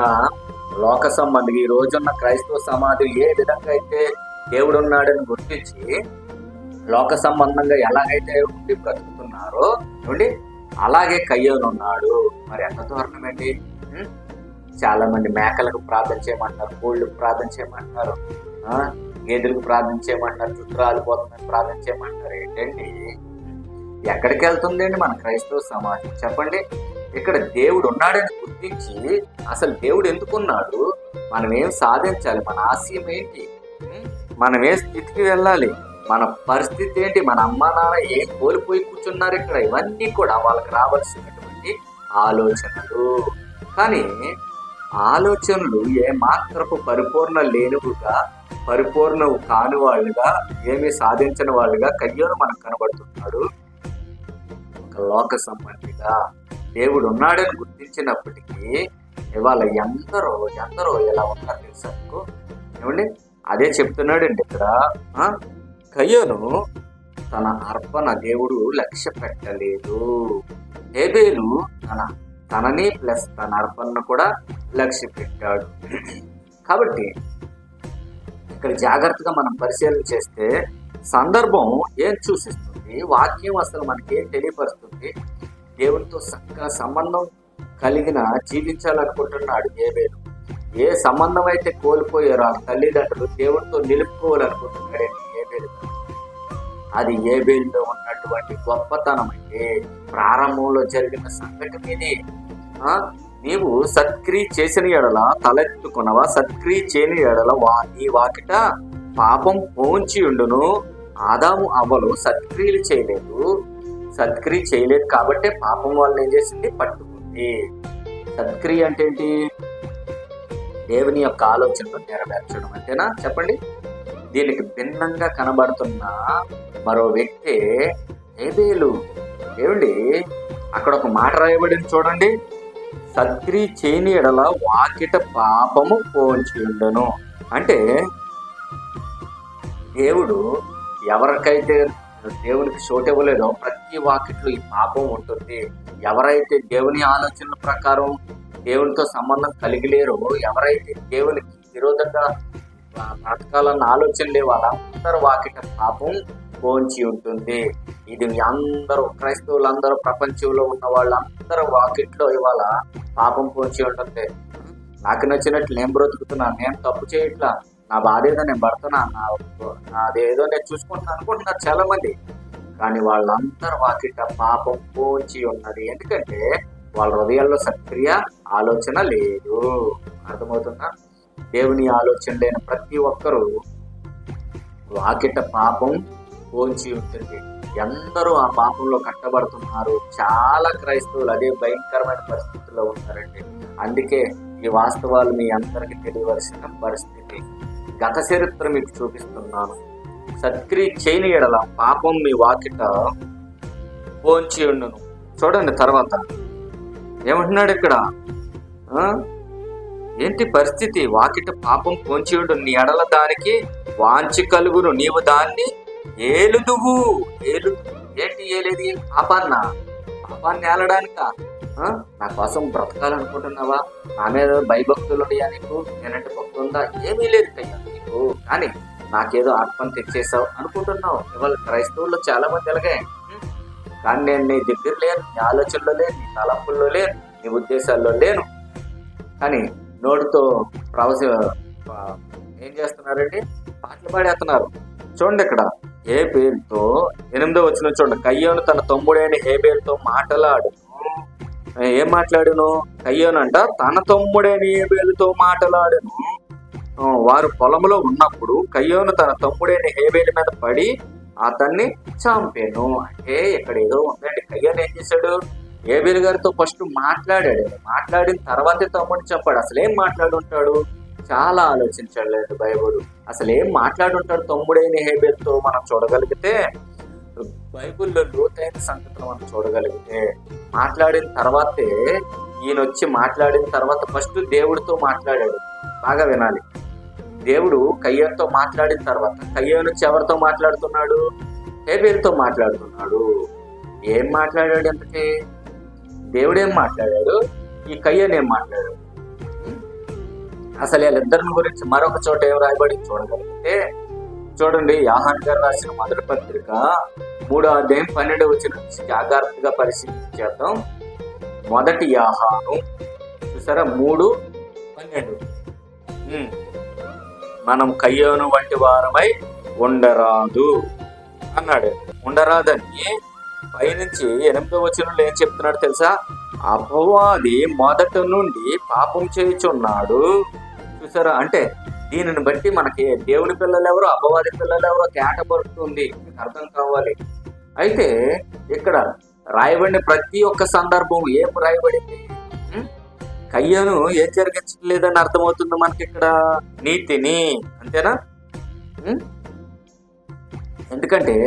Speaker 1: లోక సంబంధి, ఈ రోజున్న క్రైస్తవ సమాజం ఏ విధంగా అయితే దేవుడు ఉన్నాడని గుర్తించి లోక సంబంధంగా ఎలాగైతే ఉండి బ్రతుకుతున్నారో చూడండి, అలాగే కయ్యోను ఉన్నాడు. మరి ఎంత దారుణం ఏంటి? చాలా మంది మేకలకు ప్రార్థన చేయమంటారు, కోళ్ళకు ప్రార్థన చేయమంటారు, గేదెలకు ప్రార్థన చేయమంటారు, చుట్టాలు పోతుందని ప్రార్థన చేయమంటారు. ఏంటండి? ఎక్కడికి వెళ్తుందండి మన క్రైస్తవ సమాజం చెప్పండి? ఇక్కడ దేవుడు ఉన్నాడని గుర్తించి అసలు దేవుడు ఎందుకున్నాడు, మనం ఏం సాధించాలి, మన ఆశయం ఏంటి, మనం ఏ స్థితికి వెళ్ళాలి, మన పరిస్థితి ఏంటి, మన అమ్మ నాన్న ఏం కోల్పోయి కూర్చున్నారు ఇక్కడ, ఇవన్నీ కూడా వాళ్ళకి రావాల్సినటువంటి ఆలోచనలు. కానీ ఆలోచనలు ఏ మాత్రపు పరిపూర్ణ లేనివిగా, పరిపూర్ణ కాని వాళ్ళుగా, ఏమీ సాధించని వాళ్ళుగా కయ్యోను మనకు కనబడుతున్నాడు. ఒక లోక సంబంధిగా దేవుడు ఉన్నాడని గుర్తించినప్పటికీ ఇవాళ ఎందరో ఎలా ఉన్నారు తెలుసా మీకు? ఏమండి? అదే చెప్తున్నాడండి ఇక్కడ. కయ్యోను తన అర్పణ దేవుడు లక్ష్య పెట్టలేదు. హేబేలు తనని ప్లస్ తన అర్పణను కూడా లక్ష్య పెట్టాడు. కాబట్టి ఇక్కడ జాగ్రత్తగా మనం పరిశీలన చేస్తే సందర్భం ఏం సూచిస్తుంది, వాక్యం అసలు మనకి ఏం తెలియపరుస్తుంది? దేవునితో చక్కగా సంబంధం కలిగిన జీవించాలనుకుంటున్నాడు హేబేలు. ఏ సంబంధం అయితే కోల్పోయారో ఆ తల్లిదండ్రులు దేవునితో నిలుపుకోవాలనుకుంటున్నాడండి హేబేలు. అది హేబేలులో ఉన్నటువంటి గొప్పతనం. అంటే ప్రారంభంలో జరిగిన సంఘటన ఇది. నీవు సత్క్రియ చేసిన ఎడల తలెత్తుకున్నవా? సత్క్రియ చేయని ఎడల నీ వాకిట పాపం పోంచి ఉండును. ఆదాము అవ్వలు సత్క్రియలు చేయలేదు కాబట్టి పాపం వల్ల ఏం చేసింది? పట్టుకుంది. సత్క్రియ అంటే ఏంటి? దేవుని యొక్క ఆలోచనలు నెరవేర్చడం అంతేనా? చెప్పండి. దీనికి భిన్నంగా కనబడుతున్న మరో వ్యక్తి హేబేలు. ఏమండి, అక్కడ ఒక మాట రాయబడింది చూడండి. సత్క్రియ చేయని ఎడల వాకిట పాపము పోంచి ఉండను. అంటే దేవుడు ఎవరికైతే దేవునికి చోటు ఇవ్వలేదో ప్రతి వాకిట్లో ఈ పాపం ఉంటుంది. ఎవరైతే దేవుని ఆలోచనల ప్రకారం దేవునితో సంబంధం కలిగి లేరో, ఎవరైతే దేవునికి విరోధంగా బ్రతకాలన్న ఆలోచన లేవో వాళ్ళందరూ వాకిట పాపం పోంచి ఉంటుంది. ఇది మీ అందరూ క్రైస్తవులందరూ, ప్రపంచంలో ఉన్న వాళ్ళందరూ వాకిట్లో ఇవాళ పాపం పోంచి ఉంటుంది. నాకు నచ్చినట్లు నేను బ్రతుకుతున్నాను, నేను తప్పు చేయట్లా, నా బాధ ఏదో నేను పడుతున్నా, అదేదో నేను చూసుకుంటున్నా అనుకుంటున్నారు చాలా మంది. కానీ వాళ్ళందరూ వాకిట పాపం పోంచి ఉన్నది. ఎందుకంటే వాళ్ళ హృదయాల్లో సక్రియ ఆలోచన లేదు. అర్థమవుతుందా? దేవుని ఆలోచన లేని ప్రతి ఒక్కరూ వాకిట పాపం పోంచి ఉంటుంది. ఎందరూ ఆ పాపంలో కట్టబడుతున్నారు. చాలా క్రైస్తవులు అదే భయంకరమైన పరిస్థితుల్లో ఉన్నారండి. అందుకే ఈ వాస్తవాలు మీ అందరికీ తెలియవలసిన పరిస్థితి. గత చరిత్ర మీకు చూపిస్తున్నాను. సత్క్రియ చేయని ఎడల పాపం మీ వాకిట పోంచి ఉండును. చూడండి తర్వాత ఏమంటున్నాడు ఇక్కడ. ఏంటి పరిస్థితి? వాకిట పాపం పోంచి ఉండు, నీ ఎడల దానికి వాంచి కలుగును, నీవు దాన్ని ఏలుదువు. ఏంటి ఏలేది? పాపాన్ని ఏలడానిక? నా కోసం బ్రతకాలనుకుంటున్నావా? నా మీద భయభక్తులు నీకు, నేనంటే భక్తి ఉందా? ఏమీ లేదు కయ్యా నీకు, కానీ నాకేదో ఆత్మను తెచ్చేసావు అనుకుంటున్నావు. ఇవాళ క్రైస్తవుల్లో చాలా మంది ఎలాగే. కానీ నేను నీ దగ్గర లేను, నీ ఆలోచనలో లేను, నీ తలంపుల్లో లేను, నీ ఉద్దేశాల్లో లేను. కానీ నోటితో ఏం చేస్తున్నారండి? పాటలు పాడేస్తున్నారు. చూడండి ఇక్కడ హేబేలుతో 8వ వచనం చూడండి. కయ్యోను తన తమ్ముడైన హేబేలుతో మాటలాడు. ఏం మాట్లాడును? కయ్యోను అంట తన తమ్ముడైన హేబేలుతో మాటలాడును. వారు పొలంలో ఉన్నప్పుడు కయ్యోను తన తమ్ముడైన హేబేలు మీద పడి అతన్ని చంపాను. అంటే ఇక్కడ ఏదో ఉందండి. కయ్యోను ఏం చేశాడు? హేబేలు గారితో ఫస్ట్ మాట్లాడాడు. మాట్లాడిన తర్వాతే తమ్ముడిని చంపాడు. అసలు ఏం మాట్లాడుంటాడు? చాలా ఆలోచించలేదు బైబుల్. అసలు ఏం మాట్లాడుంటాడు తమ్ముడైన హేబేలుతో మనం చూడగలిగితే, బైబుల్లో లోతైన సంగతులు మనం చూడగలిగితే, మాట్లాడిన తర్వాతే ఈయన వచ్చి మాట్లాడిన తర్వాత ఫస్ట్ దేవుడితో మాట్లాడాడు. బాగా వినాలి. దేవుడు కయ్యోనుతో మాట్లాడిన తర్వాత కయ్యోను నుంచి ఎవరితో మాట్లాడుతున్నాడు? హేబేలుతో మాట్లాడుతున్నాడు. ఏం మాట్లాడాడు? ఎంతకి దేవుడేం మాట్లాడాడు, ఈ కయ్యోను ఏం మాట్లాడాడు? అసలు వీళ్ళిద్దరిని గురించి మరొక చోట ఏం రాయబడి చూడగలిగితే చూడండి. యోహాను గారు రాసిన మొదటి పత్రిక 3వ అధ్యాయం 12వ వచనం నుంచి జాగ్రత్తగా పరిశీలించేద్దాం. మొదటి యోహాను చూసారా 3:12. మనం కయ్యోను వంటి వారమై ఉండరాదు అన్నాడు. ఉండరాదని పైనుంచి 8వ వచనంలో ఏం చెప్తున్నాడు తెలుసా? అపవాది మొదట నుండి పాపం చేయుచున్నాడు. చూసారా? అంటే దీనిని బట్టి మనకి దేవుని పిల్లలు ఎవరో, అపవాది పిల్లలు ఎవరో తేట పడుతుంది. అర్థం కావాలి. అయితే ఇక్కడ రాయబడిన ప్రతి ఒక్క సందర్భం ఏం రాయబడింది? కయ్యోను ఏం జరిగించలేదని అర్థమవుతుంది మనకి ఇక్కడ? నీతిని. అంతేనా? ఎందుకంటే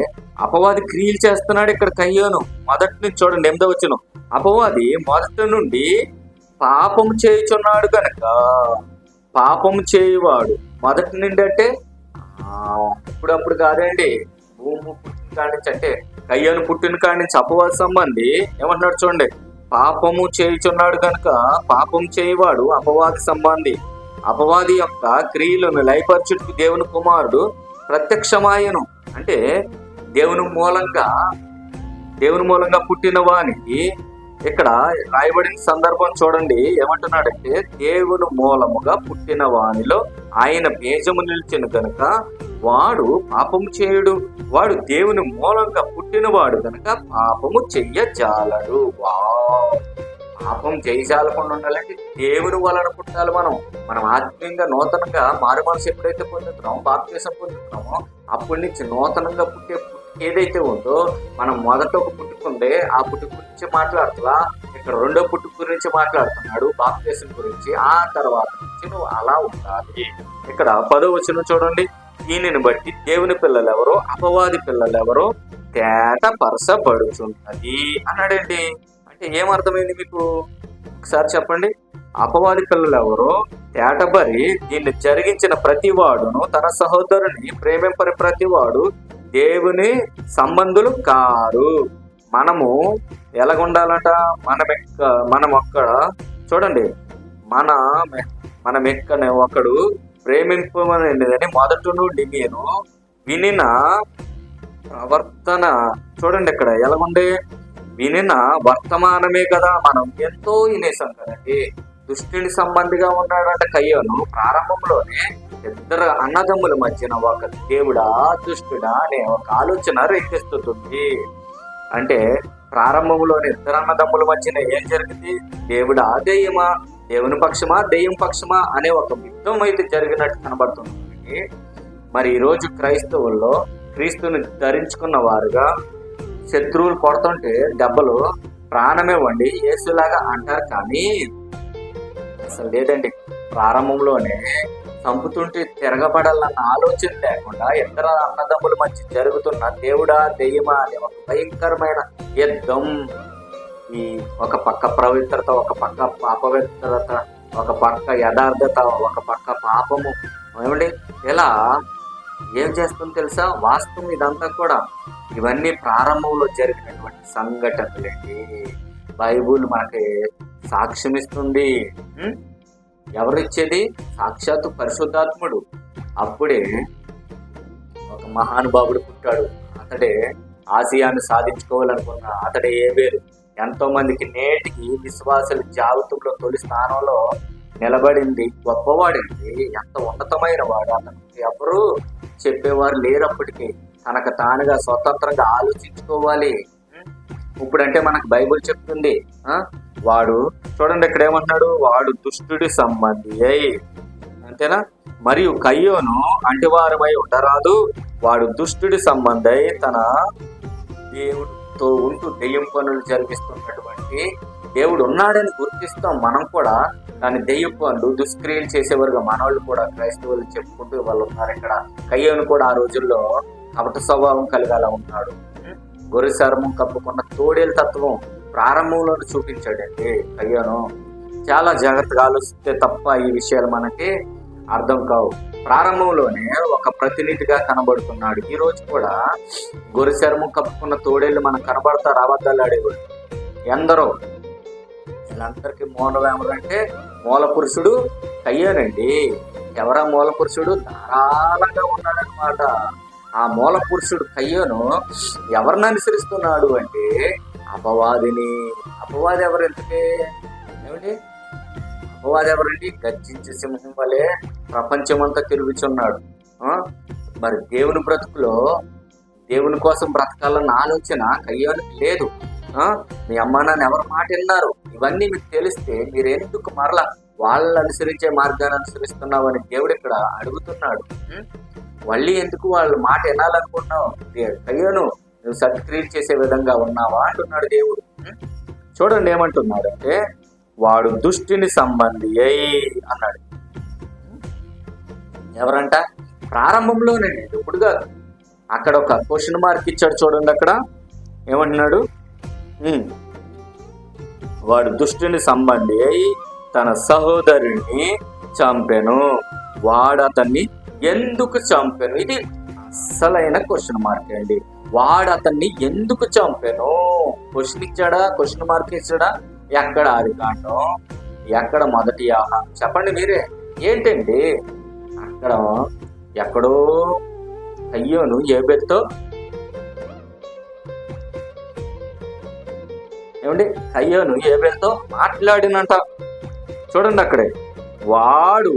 Speaker 1: అపవాది క్రియలు చేస్తున్నాడు ఇక్కడ కయ్యోను. మొదటి నుంచి చూడండి 8వ వచనం. అపవాది మొదటి నుండి పాపం చేయుచున్నాడు కనుక, పాపం చేయువాడు మొదటి నుండి అంటే ఇప్పుడప్పుడు కాదండి, భూమి పుట్టిన కాడి నుంచి, అంటే కయ్యోను పుట్టిన కాడి నుంచి అపవాది సంబంధి ఏమంటున్నాడు చూడండి. పాపము చేయుచున్నాడు కనుక పాపం చేయువాడు అపవాది సంబంధి. అపవాది యొక్క క్రియలను లయపరచుటకు దేవుని కుమారుడు ప్రత్యక్షమాయను. అంటే దేవుని మూలంగా పుట్టిన వానికి ఇక్కడ రాయబడిన సందర్భం చూడండి. ఏమంటున్నాడంటే దేవుని మూలముగా పుట్టిన వానిలో ఆయన బీజము నిలిచిన కనుక వాడు పాపము చేయుడు. వాడు దేవుని మూలంగా పుట్టినవాడు కనుక పాపము చెయ్యజాలడు. పాపం చేయజాలకుండా ఉండాలంటే దేవుని వలన పుట్టాలి. మనం ఆత్మీయంగా నూతనంగా మారు మనసు ఎప్పుడైతే పొందుతున్నామో, బాప్తిసం పొందుతున్నామో, అప్పటి నుంచి నూతనంగా పుట్టే ఏదైతే ఉందో మనం మొదట ఒక పుట్టుక ఉంది, ఆ పుట్టుక గురించి మాట్లాడుతున్నా, ఇక్కడ రెండో పుట్టుక గురించి మాట్లాడుతున్నాడు, బాప్తిసం గురించి. ఆ తర్వాత నుంచి నువ్వు అలా ఉండాలి. ఇక్కడ 10వ వచనం చూడండి, దీనిని బట్టి దేవుని పిల్లలు ఎవరో అపవాది పిల్లలు ఎవరో తేటపరచబడుచున్నది అన్నాడండి. అంటే ఏమర్థమైంది మీకు ఒకసారి చెప్పండి. అపవాది పిల్లలు ఎవరో తేటబరి దీన్ని జరిగించిన ప్రతివాడును తన సహోదరుని ప్రేమింపని ప్రతివాడు దేవుని సంబంధులు కారు. మనము ఎలాగుండాలంట? మనం అక్కడ చూడండి, మనం ఎక్కడ ఒకడు ప్రేమింపమనేదని మొదటి నుండి నేను వినిన ప్రవర్తన చూడండి, ఇక్కడ ఎలాగుండే వినిన వర్తమానమే కదా. మనం ఎంతో వినేసాం కదండి. దుష్టుని సంబంధిగా ఉన్నాడంటే కయ్యోను ప్రారంభంలోనే ఇద్దరు అన్నదమ్ముల మధ్యన ఒక దేవుడా దుష్టుడా అనే ఒక ఆలోచన రేకెత్తుతుంది. అంటే ప్రారంభంలోనే ఇద్దరు అన్నదమ్ముల మధ్యన ఏం జరిగింది? దేవుడా దెయ్యమా, దేవుని పక్షమా దెయ్యం పక్షమా అనే ఒక యుద్ధం అయితే జరిగినట్టు కనబడుతుంది. మరి ఈరోజు క్రైస్తవుల్లో క్రీస్తుని ధరించుకున్న వారుగా శత్రువులు కొడుతుంటే దెబ్బలు ప్రాణమే వండి యేసులాగా అంటారు, కానీ అసలు లేదండి. ప్రారంభంలోనే చంపుతుంటే తిరగబడాలన్న ఆలోచన లేకుండా ఇద్దరు అన్నదమ్ముల మధ్య జరుగుతున్న దేవుడా దెయ్యమా అనే ఒక భయంకరమైన యుద్ధం. ఈ ఒక పక్క పవిత్రత, ఒక పక్క అపవిత్రత, ఒక పక్క యథార్థత, ఒక పక్క పాపము. ఏమండి ఇలా ఏం చేస్తుంది తెలుసా? వాస్తవం ఇదంతా కూడా ఇవన్నీ ప్రారంభంలో జరిగినటువంటి సంఘటనలండి. బైబుల్ మనకి సాక్ష్యం ఇస్తుంది. ఎవరిచ్చేది? సాక్షాత్తు పరిశుద్ధాత్ముడు. అప్పుడే ఒక మహానుభావుడు పుట్టాడు. అతడే ఆసియాను సాధించుకోవాలనుకున్న అతడే ఏబేలు. ఎంతో మందికి నేటికి విశ్వాసుల జాబితాలో తొలి స్థానంలో నిలబడింది గొప్పవాడండి. ఎంత ఉన్నతమైన వాడు. అతనికి ఎవరు చెప్పేవారు లేరప్పటికీ. తనకు తానుగా స్వతంత్రంగా ఆలోచించుకోవాలి. ఇప్పుడంటే మనకు బైబుల్ చెప్తుంది, వాడు చూడండి ఇక్కడ ఏమంటున్నాడు, వాడు దుష్టుడి సంబంధి అయి, అంతేనా? మరియు కయ్యోను అంటివారమై ఉండరాదు, వాడు దుష్టుడి సంబంధి అయి తన దేవుడితో ఉంటూ దెయ్యం పనులు జరిగిస్తున్నటువంటి దేవుడు ఉన్నాడని గుర్తిస్తాం మనం కూడా. కానీ దెయ్యం పనులు దుష్క్రియలు చేసేవారుగా మనవాళ్ళు కూడా క్రైస్తవులు చెప్పుకుంటూ వాళ్ళు ఉన్నారు. ఇక్కడ కయ్యోను కూడా ఆ రోజుల్లో కపట స్వభావం కలిగాల ఉన్నాడు. గొర్రె చర్మం కప్పుకున్న తోడేలు తత్వం ప్రారంభంలో చూపించాడండి కయ్యోను. చాలా జాగ్రత్తగా ఆలోచిస్తే తప్ప ఈ విషయాలు మనకి అర్థం కావు. ప్రారంభంలోనే ఒక ప్రతినిధిగా కనబడుతున్నాడు. ఈ రోజు కూడా గొర్రె చర్మం కప్పుకున్న తోడేళ్ళు మనకు కనబడతారు, అబద్ధాలు ఆడేవాడు ఎందరో. వీళ్ళందరికీ మూలం ఎవరంటే మూల పురుషుడు కయ్యోనండి. ఎవరా మూల పురుషుడు? ధారాళంగా ఉన్నాడనమాట. ఆ మూల పురుషుడు కయ్యోను ఎవరిని అనుసరిస్తున్నాడు అంటే అపవాదిని. అపవాది ఎవరు? ఎందుకే ఏమిటి అపవాది ఎవరండి? గర్జించే సింహం వలె ప్రపంచమంతా తిరుగుచున్నాడు. మరి దేవుని బ్రతుకులో దేవుని కోసం బ్రతకాలన్న ఆలోచన కయ్యోనికి లేదు. మీ అమ్మ నాన్న ఎవరు మాట విన్నారు? ఇవన్నీ మీకు తెలిస్తే మీరెందుకు మరలా వాళ్ళని అనుసరించే మార్గాన్ని అనుసరిస్తున్నావు అని దేవుడు ఇక్కడ అడుగుతున్నాడు. మళ్ళీ ఎందుకు వాళ్ళ మాట వినాలనుకుంటున్నావు? కయ్యోను నువ్వు సత్క్రియలు చేసే విధంగా ఉన్నావా అంటున్నాడు దేవుడు. చూడండి ఏమంటున్నాడు అంటే వాడు దుష్టిని సంబంధి అయి అన్నాడు. ఎవరంట? ప్రారంభంలోనండి, ఇప్పుడు కాదు. అక్కడ ఒక క్వశ్చన్ మార్క్ ఇచ్చాడు చూడండి. అక్కడ ఏమంటున్నాడు? వాడు దుష్టుని సంబంధి అయి తన సహోదరుని చంపెను, వాడు అతన్ని ఎందుకు చంపెను? ఇది అసలైన క్వశ్చన్ మార్క్ అండి. వాడు అతన్ని ఎందుకు చంపెను? క్వశ్చన్ ఇచ్చాడా? క్వశ్చన్ మార్క్ ఇచ్చాడా? ఎక్కడ ఆదికాండం? ఎక్కడ మొదటి ఆహారం? చెప్పండి మీరే. ఏంటండి అక్కడ ఎక్కడో కయ్యోను ఏబేలుతో ఏమండి కయ్యోను ఏబేలుతో మాట్లాడినంట. చూడండి అక్కడే వాడు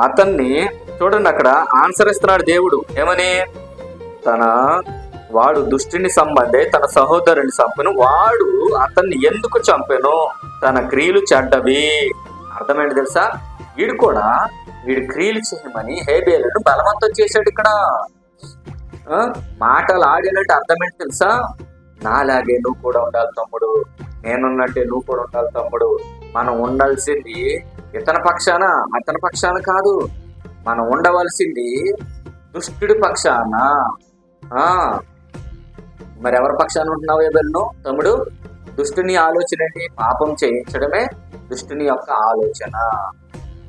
Speaker 1: అతన్ని చూడండి అక్కడ ఆన్సర్ ఇస్తున్నాడు దేవుడు. ఏమని? వాడు దుష్టిని సంబంధే తన సహోదరుని చంపెను, వాడు అతన్ని ఎందుకు చంపెను? తన క్రియలు చెడ్డవి. అర్థమైంది తెలుసా? వీడి క్రియలు చేయమని హేబేలును బలవంతం చేశాడు. ఇక్కడ మాటలు ఆడినట్టు అర్థం ఏంటి తెలుసా? నాలాగే నువ్వు కూడా ఉండాలి తమ్ముడు, నేనున్నట్టే నువ్వు కూడా ఉండాలి తమ్ముడు. మనం ఉండాల్సింది ఇతని పక్షాన, అతని పక్షాన కాదు. మనం ఉండవలసింది దుష్టుడి పక్షాన. మరి ఎవరి పక్షాన ఉంటున్నావు ఏబేలు తమ్ముడు? దుష్టుని ఆలోచన ఏంటి? పాపం చేయించడమే దుష్టుని యొక్క ఆలోచన.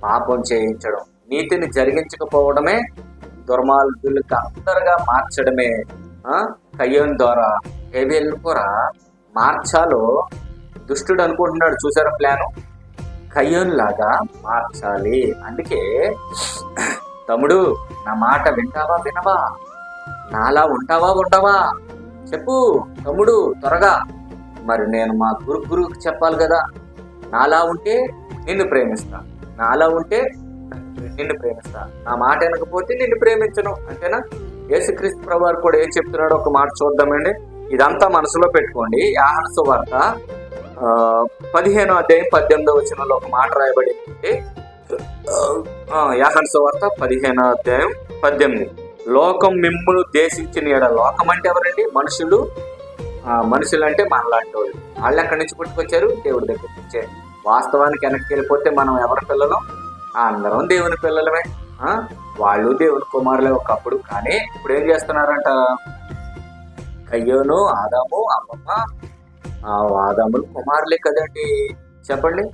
Speaker 1: పాపం చేయించడం, నీతిని జరిగించకపోవడమే, దుర్మార్గులకు అందరుగా మార్చడమే కయ్యోను ద్వారా ఏబేలు కూడా మార్చాలో దుష్టుడు అనుకుంటున్నాడు. చూసారా ప్లాను? కయ్యోను లాగా మార్చాలి. అందుకే తమ్ముడు, నా మాట వింటావా వినవా? నాలా ఉంటావా ఉండవా? చెప్పు తమ్ముడు త్వరగా. మరి నేను మా గురువుకి చెప్పాలి కదా. నాలా ఉంటే నిన్ను ప్రేమిస్తా, నాలా ఉంటే నిన్ను ప్రేమిస్తా, నా మాట వినకపోతే నిన్ను ప్రేమించను, అంతేనా? యేసుక్రీస్తు ప్రభువారు కూడా ఏం చెప్తున్నాడో ఒక మాట చూద్దామండి. ఇదంతా మనసులో పెట్టుకోండి. యోహాను సువార్త 15వ అధ్యాయం 18వ వచనంలో ఒక మాట రాయబడింది. యోహాను సువార్త 15వ అధ్యాయం 18. లోకం మిమ్మును దేశించిన ఎడల. లోకం అంటే ఎవరండి? మనుషులు. మనుషులు అంటే మనలాంటి వాళ్ళు. వాళ్ళు ఎక్కడి నుంచి పుట్టుకొచ్చారు? దేవుడి దగ్గర నుంచే. వాస్తవానికి వెనక్కి వెళ్ళిపోతే మనం ఎవరి పిల్లలం? అందరం దేవుని పిల్లలమే. వాళ్ళు దేవుని కుమారులే ఒకప్పుడు. కానీ ఇప్పుడు ఏం చేస్తున్నారంట? కయ్యోను, ఆదాము, అమ్మమ్మ, ఆదాములు కుమారులే కదండి. చెప్పండి.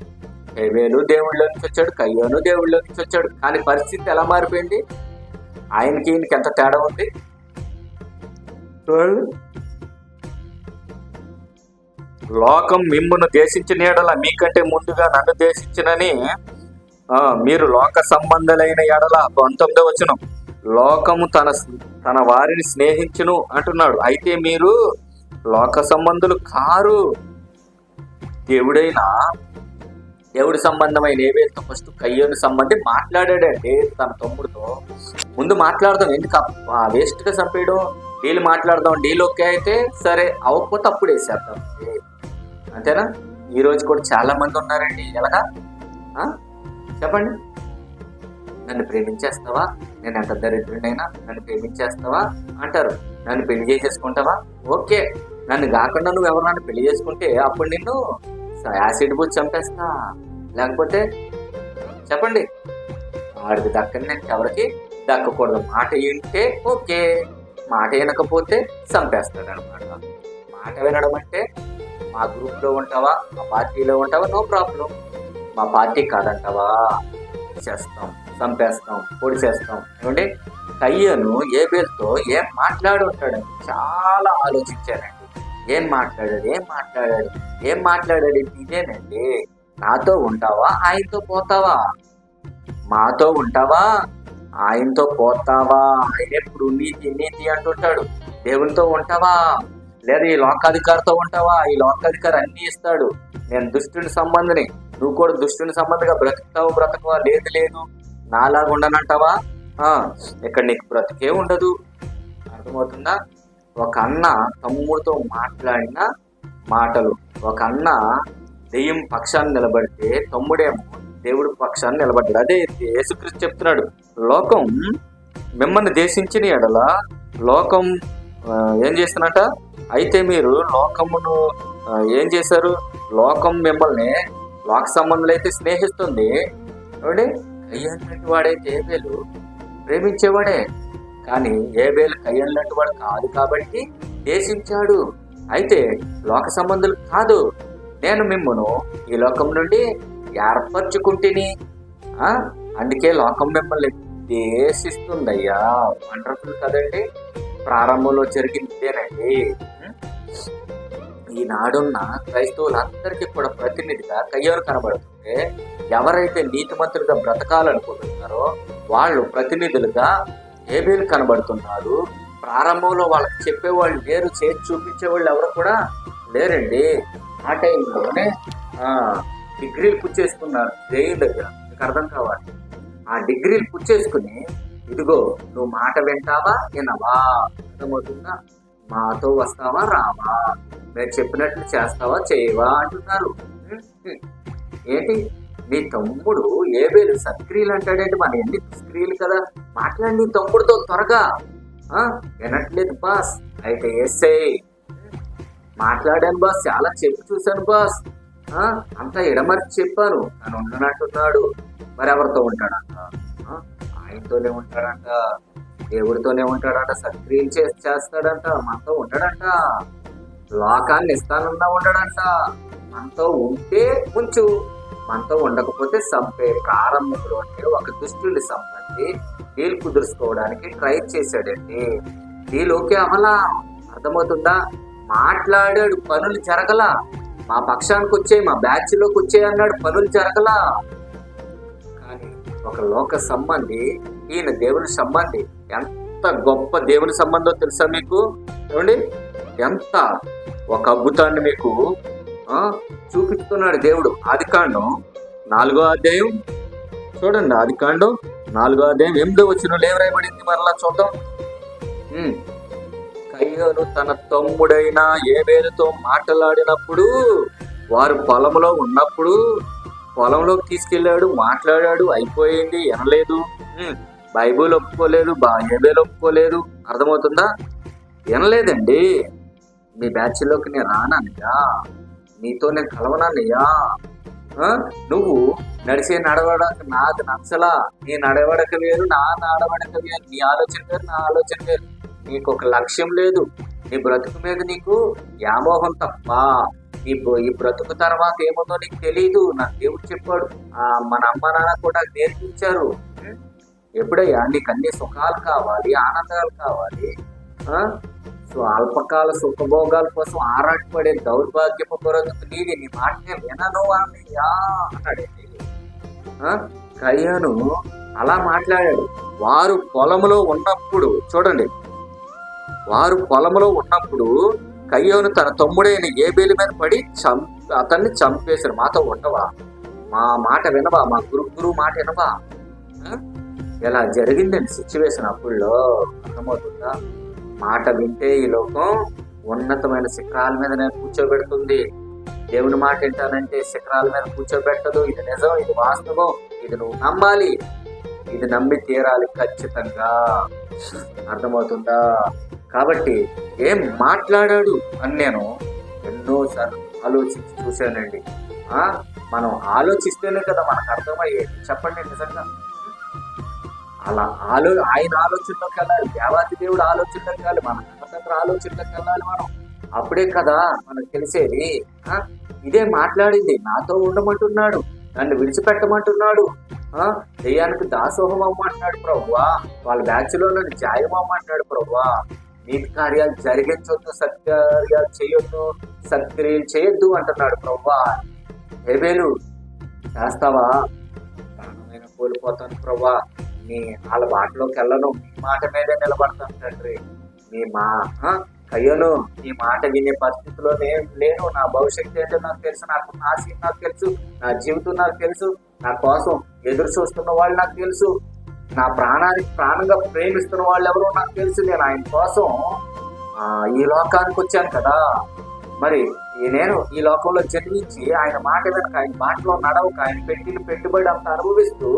Speaker 1: హేబేలు దేవుళ్ళ నుంచి వచ్చాడు, కయ్యోను దేవుళ్ళ నుంచి వచ్చాడు. కానీ పరిస్థితి ఎలా మారిపోయింది? ఆయనకి ఈయనకి ఎంత తేడా ఉంది? లోకం మిమ్మును దేశించిన ఎడల మీకంటే ముందుగా నన్ను దేశించినని మీరు లోక సంబంధులైన ఎడల. 19వ వచనం. లోకము తన వారిని స్నేహించును అంటున్నాడు. అయితే మీరు లోక సంబంధులు కారు. దేవుడి సంబంధమైన ఏవేతో ఫస్ట్ కయ్యోను సంబంధి మాట్లాడాడంటే తన తమ్ముడితో. ముందు మాట్లాడదాం, ఎందుకు వేస్ట్గా చంపేయడం? డీల్ మాట్లాడదాం, డీల్ ఓకే అయితే సరే, అవ్వకపోతే అప్పుడు వేసేద్దాం, అంతేనా? ఈరోజు కూడా చాలా మంది ఉన్నారండి. ఎలాగా? చెప్పండి. నన్ను ప్రేమించేస్తావా? నేను ఎంత దరిద్రుడైనా నన్ను ప్రేమించేస్తావా అంటారు. నన్ను పెళ్లి చేసేసుకుంటావా? ఓకే. నన్ను కాకుండా నువ్వు ఎవరు నన్ను పెళ్లి చేసుకుంటే అప్పుడు నిన్ను యాసిడ్ పోసి చంపేస్తా. లేకపోతే చెప్పండి, వాడికి దక్కని నేను ఎవరికి దక్కకూడదు. మాట వింటే ఓకే, మాట వినకపోతే చంపేస్తాడు అనమాట. మాట వినడం అంటే మా గ్రూప్లో ఉంటావా, మా పార్టీలో ఉంటావా, నో ప్రాబ్లం. మా పార్టీ కాదంటావా, చేస్తాం, చంపేస్తాం, పొడి చేస్తాం. ఏమంటే కయ్యను ఏబేలుతో ఏం మాట్లాడి ఉంటాడని చాలా ఆలోచించానండి. ఏం మాట్లాడాడు ఇదేనండి. నాతో ఉంటావా, ఆయనతో పోతావా? మాతో ఉంటావా, ఆయనతో పోతావా? ఆయన ఎప్పుడు నీతి అంటుంటాడు. దేవునితో ఉంటావా, లేదా ఈ లోకాధికారితో ఉంటావా? ఈ లోకాధికారి అన్ని ఇస్తాడు. నేను దుష్టుని సంబంధిని, నువ్వు కూడా దుష్టుని సంబంధిగా బ్రతకవా? లేదు నాలాగా ఉండనంటావా? ఇక్కడ నీకు బ్రతికే ఉండదు. అర్థమవుతుందా? ఒక అన్న తమ్ముడితో మాట్లాడిన మాటలు. ఒక అన్న దెయ్యం పక్షాన్ని నిలబడితే తమ్ముడేమో దేవుడి పక్షాన్ని నిలబడ్డాడు. అదే యేసుక్రీస్తు చెప్తున్నాడు, లోకం మిమ్మల్ని దేశించిన ఎడల. లోకం ఏం చేస్తున్నట? అయితే మీరు లోకమును ఏం చేశారు? లోకం మిమ్మల్ని లోక సంబంధులైతే స్నేహిస్తుంది. ఎవడే? కయ్యన్నటి వాడైతే ఏబేలు ప్రేమించేవాడే. కానీ ఏబేలు కయ్యన్నటి వాడు కాదు కాబట్టి దేశించాడు. అయితే లోక సంబంధులు కాదు, నేను మిమ్మను ఈ లోకం నుండి ఏర్పరచుకుంటుని, అందుకే లోకం మిమ్మల్ని దేశిస్తుందయ్యా. వండర్ఫుల్ కదండి. ప్రారంభంలో జరిగిందేనండి. ఈనాడున్న క్రైస్తవులందరికీ కూడా ప్రతినిధిగా కయ్యోను కనబడుతుంటే, ఎవరైతే నీతిమంతులుగా బ్రతకాలనుకుంటున్నారో వాళ్ళు ప్రతినిధులుగా ఏబేలు కనబడుతున్నారు. ప్రారంభంలో వాళ్ళకి చెప్పేవాళ్ళు లేరు, చేసి చూపించేవాళ్ళు ఎవరు కూడా లేరండి. ఆ టైంలోనే డిగ్రీలు పుచ్చేసుకున్నారు దేవుడి దగ్గర. మీకు అర్థం కావాలి. ఆ డిగ్రీలు పుచ్చేసుకుని, ఇదిగో నువ్వు మాట వింటావా వినవా? అర్థమవుతుందా? మాతో వస్తావా రావా? మీరు చెప్పినట్లు చేస్తావా చేయవా అంటున్నారు. ఏంటి నీ తమ్ముడు ఏబేలు సత్క్రియలు అంటాడేంటి? మన ఎన్ని స్క్రియలు కదా. మాట్లాడి నీ తమ్ముడితో త్వరగా. వినట్లేదు బాస్, అయితే ఎస్ఐ మాట్లాడాను బాస్, చాలా చెప్పి చూశాను బాస్, అంతా ఎడమర్చి చెప్పాను, తను ఉండనట్టున్నాడు. మరి ఎవరితో ఉంటాడంట? ఆయనతోనే ఉంటాడంట, దేవుడితోనే ఉంటాడంట, సక్రియలు చేస్తాడంట, మనతో ఉండడంట, లోకాన్ని ఇస్తానన్నా ఉండడంట. మనతో ఉంటే ఉంచు, మనతో ఉండకపోతే సంపే. ప్రారంభంలో అంటే ఒక దుష్టుడి సంబంధి డీల్ కుదుర్చుకోవడానికి ట్రై చేశాడండి. డీల్ ఓకే అవలా, అర్థమవుతుందా? మాట్లాడాడు, పనులు జరగలా. మా పక్షానికి వచ్చాయి, మా బ్యాచ్ లోకి వచ్చాయి అన్నాడు, పనులు జరగలా. కానీ ఒక లోక సంబంధి, ఈయన దేవుని సంబంధి. ఎంత గొప్ప దేవుని సంబంధం తెలుసా మీకు? ఏమండి, ఎంత ఒక అద్భుతాన్ని మీకు చూపిస్తున్నాడు దేవుడు. ఆదికాండం 4వ అధ్యాయం చూడండి. ఆదికాండం 4వ అధ్యాయం 8వ వచనంలో ఏం రాయబడింది? మరలా చూద్దాం. కయ్యోను తన తమ్ముడైన ఏబేలుతో మాట్లాడినప్పుడు, వారు పొలంలో ఉన్నప్పుడు, పొలంలోకి తీసుకెళ్ళాడు, మాట్లాడాడు, అయిపోయింది, వినలేదు. బైబుల్ ఒప్పుకోలేదు, ఏబేలు ఒప్పుకోలేదు. అర్థమవుతుందా? వినలేదండి. మీ బ్యాచ్లోకి నేను రానయ్యా, నీతో నేను కలవనయ్యా, నువ్వు నడిచే నడవడక నాది నచ్చలా, నీ నడవడక వేరు, నా నడవడక వేరు, నీ ఆలోచన వేరు, నా ఆలోచన వేరు. నీకు ఒక లక్ష్యం లేదు, నీ బ్రతుకు మీద నీకు వ్యామోహం తప్ప. ఈ బ్రతుకు తర్వాత ఏముందో నీకు తెలీదు. నాకు దేవుడు చెప్పాడు, మన అమ్మ నాన్న కూడా నేర్పించారు. ఎప్పుడయ్యా నీకు అన్ని సుఖాలు కావాలి, ఆనందాలు కావాలి, అల్పకాల సుఖభోగాల కోసం ఆరాటపడే దౌర్భాగ్యపు బ్రతుకు నీది, నీ మాటనే వినను అన్నయ్యా అన్నాడండి. కయ్యను అలా మాట్లాడాడు. వారు పొలంలో ఉన్నప్పుడు, చూడండి, వారు పొలంలో ఉన్నప్పుడు కయ్యోను తన తమ్ముడైన ఏబేలు మీద పడి అతన్ని చంపేశారు. మాతో ఉండవా, మా మాట వినవా, మా గురు మాట వినవా? ఇలా జరిగిందండి సిచ్యువేషన్ అప్పుడులో. అర్థమవుతుందా? మాట వింటే ఈ లోకం ఉన్నతమైన శిఖరాల మీద నేను కూర్చోబెడుతుంది. దేవుని మాట వింటానంటే శిఖరాల మీద కూర్చోబెట్టదు. ఇది నిజం, ఇది వాస్తవం, ఇది నువ్వు నమ్మాలి, ఇది నమ్మి తీరాలి ఖచ్చితంగా. అర్థమవుతుందా? కాబట్టి ఏం మాట్లాడాడు అని నేను ఎన్నోసార్లు ఆలోచించి చూశానండి. మనం ఆలోచిస్తేనే కదా మనకు అర్థమయ్యేది. చెప్పండి నిజంగా. అలా ఆయన ఆలోచనలోకి వెళ్ళాలి, దేవాది దేవుడు ఆలోచనలోకి వెళ్ళాలి, మన కథ ఆలోచనలోకి వెళ్ళాలి మనం. అప్పుడే కదా మనకు తెలిసేది. ఇదే మాట్లాడింది, నాతో ఉండమంటున్నాడు, నన్ను విడిచిపెట్టమంటున్నాడు, దెయ్యానికి దాసోహం అమ్మంటున్నాడు ప్రభువా, వాళ్ళ బ్యాచ్లో నన్ను జాయం అమ్మంటున్నాడు ప్రభువా, నీతి కార్యాలు జరిగించొద్దు, సత్కార్యాలు చేయొద్దు, సత్క్రియలు చేయొద్దు అంటున్నాడు ప్రభువా. ఏబేలు చేస్తావా? ప్రాణమైన కోల్పోతాను ప్రభువా, నీ వాళ్ళ బాటలోకి వెళ్ళను, మీ మాట మీదే నిలబడతాను తండ్రి. కయ్యను నీ మాట వినే పరిస్థితిలో లేను. నా భవిష్యత్తు ఏంటో నాకు తెలుసు, నాకు ఆశయం నాకు తెలుసు, నా జీవితం నాకు తెలుసు, నా కోసం ఎదురు చూస్తున్న వాళ్ళు నాకు తెలుసు, నా ప్రాణానికి ప్రాణంగా ప్రేమిస్తున్న వాళ్ళు ఎవరో నాకు తెలుసు. నేను ఆయన కోసం ఈ లోకానికి వచ్చాను కదా. మరి నేను ఈ లోకంలో జన్మించి ఆయన మాట వెనక, ఆయన మాటలో నడవక, ఆయన పెట్టిన పెట్టుబడి అంత అనుభవిస్తూ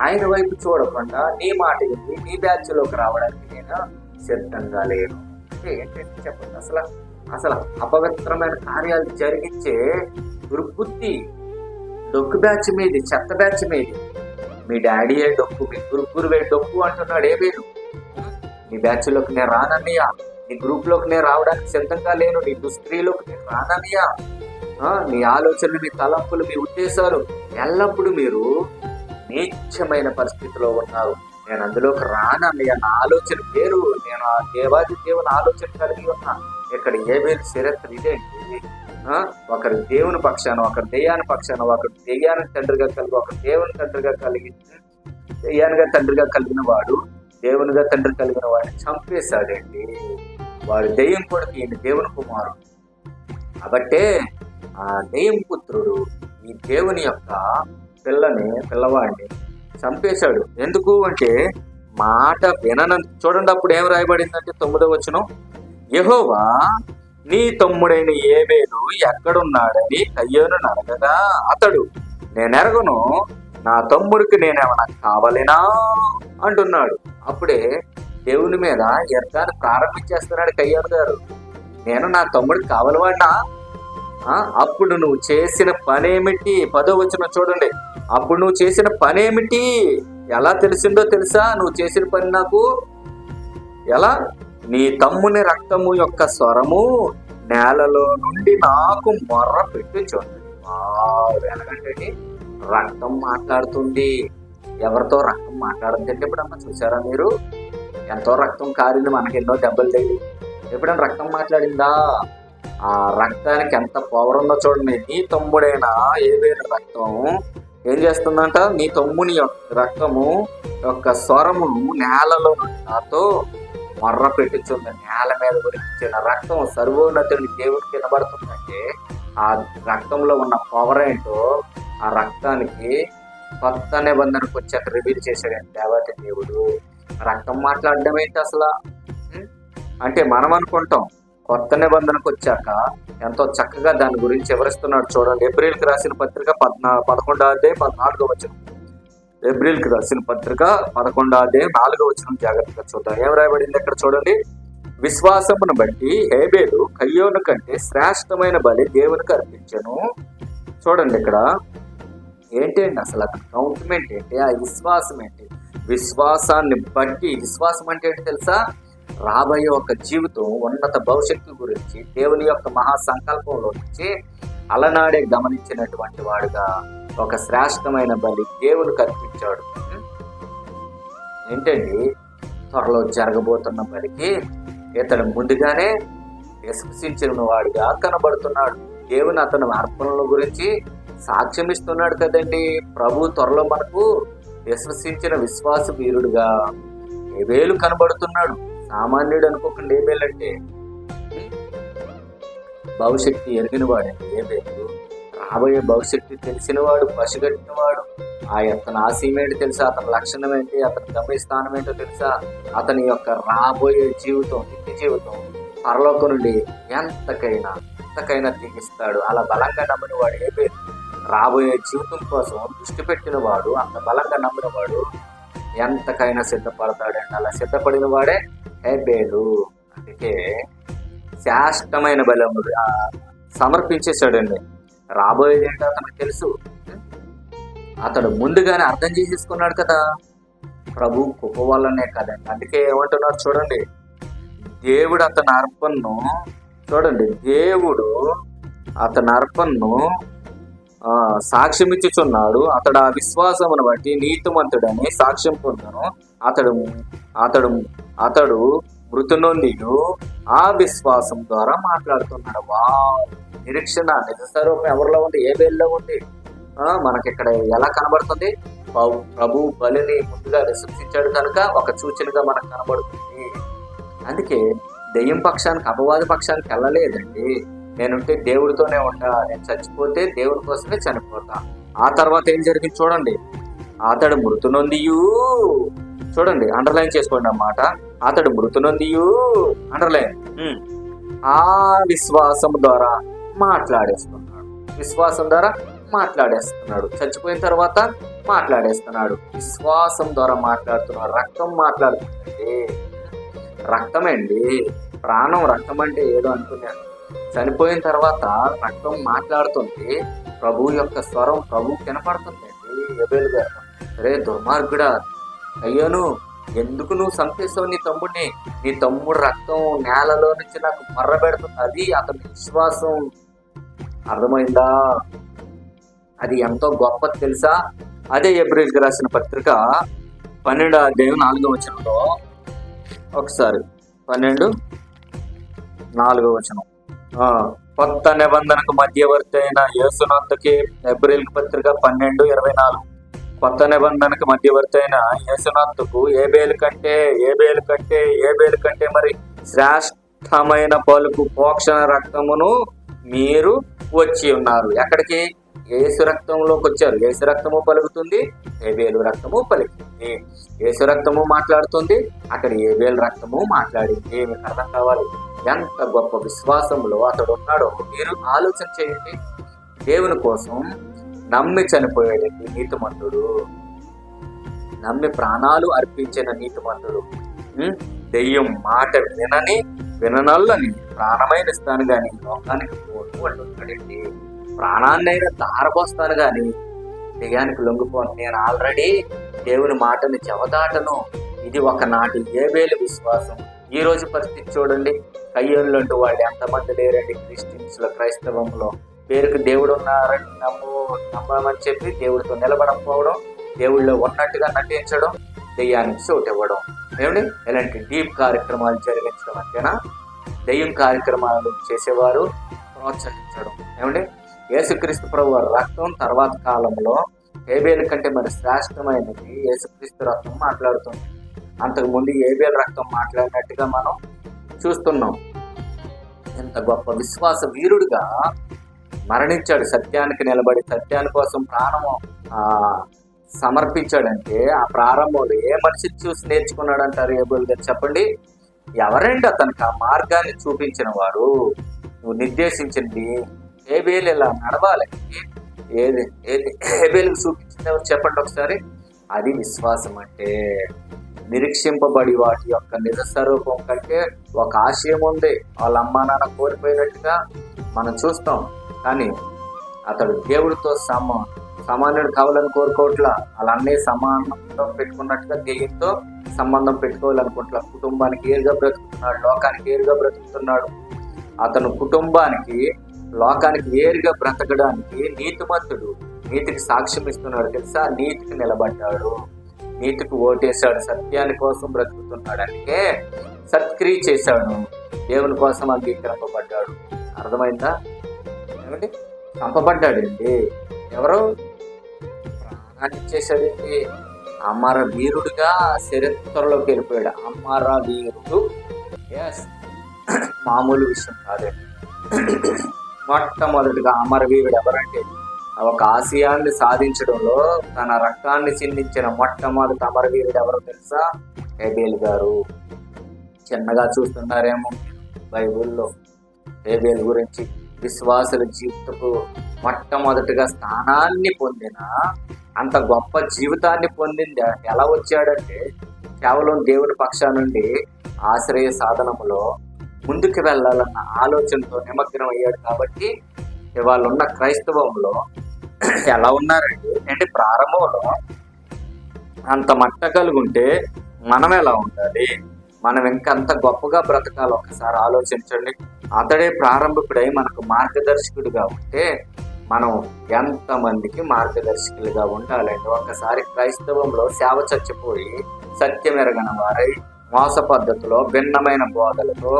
Speaker 1: ఆయన వైపు చూడకుండా నీ మాట విని నీ బ్యాచ్లోకి రావడానికి నేను సిద్ధంగా లేను. అంటే ఏంటంటే చెప్పండి, అసలు అపవిత్రమైన కార్యాలు జరిగించే దుర్బుద్ధి డొక్కు బ్యాచ్ మీది, చెత్త బ్యాచ్ మీది. మీ డాడీయే డొక్కు, మీ గురువే డొక్కు అంటున్నాడు ఏబేలు. నీ బ్యాచ్లోకి నేను రానన్నయ్యా, నీ గ్రూప్లోకి నేను రావడానికి సిద్ధంగా లేను, నీ దుస్త్రీలోకి నేను రానన్నయ్యా. నీ ఆలోచనలు, మీ తలంపులు, మీ ఉద్దేశాలు ఎల్లప్పుడూ మీరు నీచమైన పరిస్థితిలో ఉన్నారు. నేను అందులోకి రానన్నయ్య, నా ఆలోచన పేరు, నేను ఆ దేవాది దేవుని ఆలోచన కలిగి ఉన్నా. ఇక్కడ ఏబేలు చరిత్ర ఇదేంటి? ఒకరు దేవుని పక్షాన, ఒకరు దెయ్యాని పక్షాన, ఒకరు దెయ్యానికి తండ్రిగా కలిగి, ఒకరు దేవుని తండ్రిగా కలిగి, దెయ్యానిగా తండ్రిగా కలిగిన వాడు దేవునిగా తండ్రి కలిగిన వాడిని చంపేశాడండి. వాడు దెయ్యం కొడుకు, ఈయన దేవుని కుమారుడు. కాబట్టే ఆ దెయ్యం పుత్రుడు ఈ దేవుని యొక్క పిల్లవాడిని చంపేశాడు. ఎందుకు అంటే మాట వినను. చూడండి అప్పుడు ఏం రాయబడిందంటే 9వ వచనం, యెహోవా నీ తమ్ముడైన ఏబేలు ఎక్కడున్నాడని కయ్యోను అడగగా అతడు, నేనెరగను, నా తమ్ముడికి నేనేమన్నా కావాలినా అంటున్నాడు. అప్పుడే దేవుని మీద యుద్ధాన్ని ప్రారంభించేస్తున్నాడు కయ్యోను గారు. నేను నా తమ్ముడికి కావలవాడినా? అప్పుడు నువ్వు చేసిన పనేమిటి? 10వ వచనం చూడండి. అప్పుడు నువ్వు చేసిన పనేమిటి? ఎలా తెలిసిందో తెలుసా నువ్వు చేసిన పని నాకు? ఎలా? నీ తమ్ముని రక్తము యొక్క స్వరము నేలలో నుండి నాకు మొర్ర పెట్టుచున్నది. ఎలాగంటే రక్తం మాట్లాడుతుంది. ఎవరితో రక్తం మాట్లాడుతుందంటే ఎప్పుడన్నా చూసారా మీరు? ఎంతో రక్తం కారింది, మనకి ఎన్నో దెబ్బలు తగిలి. ఎప్పుడైనా రక్తం మాట్లాడిందా? ఆ రక్తానికి ఎంత పవర్ ఉందో చూడండి. నీ తమ్ముడైన ఏబేలు రక్తం ఏం చేస్తుందంట? నీ తమ్ముని యొక్క రక్తము యొక్క స్వరమును నేలలో నాతో మొర్ర పెట్టుచుంది. నేల మీద గురించిన రక్తం సర్వోన్నతుని దేవుడికి వినబడుతుందంటే ఆ రక్తంలో ఉన్న పవర్ ఏంటో ఆ రక్తానికి కొత్త నిబంధనకు వచ్చాక రివీల్ చేశాడండి దేవత దేవుడు. రక్తం మాట్లాడడం ఏంటి అసలు? అంటే మనం అనుకుంటాం, కొత్త నిబంధనకు వచ్చాక ఎంతో చక్కగా దాని గురించి వివరిస్తున్నాడు. చూడండి, ఏప్రిల్కి రాసిన పత్రిక 11వ అధ్యాయం 14వ వచనం. ఏప్రిల్కి రాసిన పత్రిక 11వ అధ్యాయం 4వ వచనం జాగ్రత్తగా చూద్దాం. ఏం రాయబడింది అక్కడ చూడండి. విశ్వాసమును బట్టి హేబేలు కయ్యోను కంటే శ్రేష్టమైన బలి దేవునికి అర్పించెను. చూడండి ఇక్కడ ఏంటండి అసలు అతని కౌంట్మెంట్ ఏంటి? ఆ విశ్వాసం ఏంటి? విశ్వాసాన్ని బట్టి, విశ్వాసం అంటే ఏంటి తెలుసా? రాబోయే ఒక జీవితం, ఉన్నత భవిష్యత్తు గురించి దేవుని యొక్క మహా సంకల్పంలో నుంచి అలనాడే గమనించినటువంటి వాడుగా ఒక శ్రేష్టమైన బలి దేవునికి అర్పించాడు. ఏంటండి? త్వరలో జరగబోతున్న బలికి ఇతడు ముందుగానే విశ్వసించిన వాడిగా కనబడుతున్నాడు. దేవుని అతని అర్పణల గురించి సాక్ష్యం ఇస్తున్నాడు కదండి. ప్రభు త్వరలో మనకు విశ్వసించిన విశ్వాస వీరుడుగా హేబేలు కనబడుతున్నాడు. సామాన్యుడు అనుకోకుండా హేబేలు అంటే భవిష్యత్తు ఎరిగిన వాడండి హేబేలు. రాబోయే భవిష్యత్తు తెలిసినవాడు, పసిగట్టినవాడు. అతని ఆశయం ఏంటి తెలుసా? అతని లక్షణం ఏంటి? అతని గమ్యస్థానం ఏంటో తెలుసా? అతని యొక్క రాబోయే జీవితం, నిత్య జీవితం పరలోకం నుండి ఎంతకైనా దిగిస్తాడు. అలా బలంగా నమ్మిన వాడు హేబేలు. రాబోయే జీవితం కోసం దృష్టి పెట్టిన వాడు, అంత బలంగా నమ్మిన వాడు ఎంతకైనా సిద్ధపడతాడండి. అలా సిద్ధపడిన వాడే హేబేలు. అందుకే శ్రేష్టమైన బలము సమర్పించేశాడండి. రాబోయేది ఏంటో అతనికి తెలుసు. అతడు ముందుగానే అర్థం చేసేసుకున్నాడు కదా, ప్రభు కృప వల్లనే కదండి. అందుకే ఏమంటున్నారు చూడండి, దేవుడు అతని అర్పణను చూడండి, దేవుడు అతని అర్పణను సాక్ష్యం ఇచ్చుచున్నాడు. అతడు ఆ విశ్వాసమును బట్టి నీతిమంతుడని సాక్ష్యం పొందను. అతడు మృతి నొంది ఆ విశ్వాసం ద్వారా మాట్లాడుతున్నాడు. నిరీక్షణ నిజ స్వరూపం ఎవరిలో ఉంది? హేబేలులో ఉంది. మనకి ఇక్కడ ఎలా కనబడుతుంది? ప్రభు బలిని ముందుగా విశ్వసించాడు కనుక ఒక సూచనగా మనకు కనబడుతుంది. అందుకే దెయ్యం పక్షానికి, అపవాది పక్షానికి వెళ్ళలేదండి. నేనుంటే దేవుడితోనే ఉంటా, నేను చచ్చిపోతే దేవుడి కోసమే చనిపోతా. ఆ తర్వాత ఏం జరిగింది చూడండి. అతడు మృతి నొందియు, చూడండి అండర్లైన్ చేసుకోండి అన్నమాట. అతడు మృతి నొందియు అండర్లైన్ ఆ విశ్వాసం ద్వారా మాట్లాడేస్తున్నాడు. విశ్వాసం ద్వారా మాట్లాడేస్తున్నాడు. చచ్చిపోయిన తర్వాత మాట్లాడేస్తున్నాడు. విశ్వాసం ద్వారా మాట్లాడుతున్నాడు. రక్తం మాట్లాడుతుందండి. రక్తమండి, ప్రాణం. రక్తం అంటే ఏదో అనుకున్నాను. చనిపోయిన తర్వాత రక్తం మాట్లాడుతుంది. ప్రభు యొక్క స్వరం ప్రభు వినపడుతుందండి. హేబేలు గారు, అరే దుర్మార్గుడా, అయ్యోను ఎందుకు నువ్వు చంపేస్తావు నీ తమ్ముడిని? నీ తమ్ముడు రక్తం నేలలో నుంచి నాకు మర్ర పెడుతుంది. అది అతని విశ్వాసం. అర్థమైందా? అది ఎంతో గొప్పది తెలుసా? అదే ఏప్రిల్కి రాసిన పత్రిక 12వ అధ్యాయం 4వ వచనంలో ఒకసారి 12:4 వచనం. కొత్త నిబంధనకు మధ్యవర్తి అయిన యేసునాథుకి, ఏప్రిల్ పత్రిక 12:24. కొత్త నిబంధనకు మధ్యవర్తి అయిన యేసునాథుకు హేబేలు కంటే మరి శ్రేష్టమైన పలుకు పోక్షణ రక్తమును మీరు వచ్చి ఉన్నారు. ఎక్కడికి? యేసు రక్తంలోకి వచ్చారు. యేసు రక్తము పలుకుతుంది, హేబేలు రక్తము పలుకుతుంది. యేసు రక్తము మాట్లాడుతుంది, అక్కడ హేబేలు రక్తము మాట్లాడింది. మీకు అర్థం కావాలి ఎంత గొప్ప విశ్వాసంలో అతడు ఉన్నాడో. మీరు ఆలోచన చేయండి. దేవుని కోసం నమ్మి చనిపోయాడండి నీతిమంతుడు, నమ్మి ప్రాణాలు అర్పించిన నీతిమంతుడు. దెయ్యం మాట విననల్లని ప్రాణమైన ఇస్తాను గాని లోకానికి పోను అంటున్నాడండి. ప్రాణాన్నైనా ధారపోస్తాను గాని దెయ్యానికి లొంగిపోను. నేను ఆల్రెడీ దేవుని మాటని చెవదాటను. ఇది ఒకనాటి ఏబేలు విశ్వాసం. ఈ రోజు పరిస్థితి చూడండి. కయ్యోళ్ళు అంటూ వాళ్ళు ఎంతమంది లేరండి క్రిస్టియన్స్ లో, క్రైస్తవంలో. పేరుకు దేవుడు ఉన్నారని నమ్మమని చెప్పి దేవుడితో నిలబడకపోవడం, దేవుళ్ళో ఉన్నట్టుగా నటించడం, దెయ్యానికి చోటు ఇవ్వడం. ఏమండి ఇలాంటి డీప్ కార్యక్రమాలు జరిగించడం అంతేనా? దెయ్యం కార్యక్రమాలు చేసేవారు ప్రోత్సహించడం. ఏమండి యేసుక్రీస్తు ప్రభు రక్తం తర్వాత కాలంలో ఏబేలు కంటే మరి శ్రేష్టమైనది యేసుక్రీస్తు రక్తం మాట్లాడుతుంది. అంతకుముందు ఏబేలు రక్తం మాట్లాడినట్టుగా మనం చూస్తున్నాం. ఎంత గొప్ప విశ్వాస వీరుడిగా మరణించాడు, సత్యానికి నిలబడి సత్యాని కోసం ప్రాణము సమర్పించాడంటే ఆ ప్రారంభంలో ఏ మనిషిని చూసి నేర్చుకున్నాడు అంటారు ఏబేలు గారు? చెప్పండి. ఎవరండి అతనికి ఆ మార్గాన్ని చూపించిన వారు? నువ్వు నిర్దేశించింది ఏబేలు ఇలా నడవాలి, ఏది ఏబేలుకు చూపించింది ఎవరు చెప్పండి ఒకసారి? అది విశ్వాసం అంటే. నిరీక్షింపబడి వాటి యొక్క నిజ స్వరూపం కంటే ఒక ఆశయం ఉంది. వాళ్ళ అమ్మా నాన్న కోల్పోయినట్టుగా మనం చూస్తాం. కానీ అతడు దేవుడితో సమానుడు కావాలని కోరుకోవట్లా. అలా అన్నీ సమానంతో పెట్టుకున్నట్టుగా దెయ్యంతో సంబంధం పెట్టుకోవాలనుకుంటున్నా. కుటుంబానికి ఏరుగా బ్రతుకుతున్నాడు, లోకానికి ఏరుగా బ్రతుకుతున్నాడు. అతను కుటుంబానికి లోకానికి వేరుగా బ్రతకడానికి నీతిమంతుడు, నీతికి సాక్ష్యం ఇస్తున్నాడు తెలుసా? నీతికి నిలబడ్డాడు, నీతికి ఓటేశాడు, సత్యాని కోసం బ్రతుకుతున్నాడు. అంటే సత్క్రియ చేశాడు, దేవుని కోసం అంగీకరింపబడ్డాడు. అర్థమైందా? ఏమండి చంపబడ్డాడండి. ఎవరు? ప్రాణాన్ని ఇచ్చేసాడండి. అమర వీరుడుగా చరిత్రలోకి వెళ్ళిపోయాడు. అమర వీరుడు. ఎస్, మామూలు విషయం కాదండి. మొట్టమొదటిగా అమరవీరుడు ఎవరంటే ఒక ఆశయాన్ని సాధించడంలో తన రక్తాన్ని చిందించిన మొట్టమొదటి అమరవీరుడు ఎవరో తెలుసా? ఏబేలు గారు. చిన్నగా చూస్తున్నారేమో బైబిల్లో ఏబేలు గురించి. విశ్వాసుల జీవితపు మొట్టమొదటిగా స్థానాన్ని పొందిన, అంత గొప్ప జీవితాన్ని పొందింది ఎలా వచ్చాడంటే కేవలం దేవుని పక్షా నుండి ఆశ్రయ సాధనములో ముందుకు వెళ్ళాలన్న ఆలోచనతో నిమగ్నం అయ్యాడు. కాబట్టి ఇవాళ ఉన్న క్రైస్తవంలో ఎలా ఉన్నారండి అంటే ప్రారంభంలో అంత మట్ట కలుగుంటే మనం ఎలా ఉండాలి? మనం ఇంకంత గొప్పగా బ్రతకాలి. ఒకసారి ఆలోచించండి. అతడే ప్రారంభకుడై మనకు మార్గదర్శకుడిగా ఉంటే మనం ఎంతమందికి మార్గదర్శకులుగా ఉండాలండి? ఒకసారి క్రైస్తవంలో సేవ చచ్చిపోయి సత్యం ఎరగని వారై మోస పద్ధతిలో భిన్నమైన బోధలతో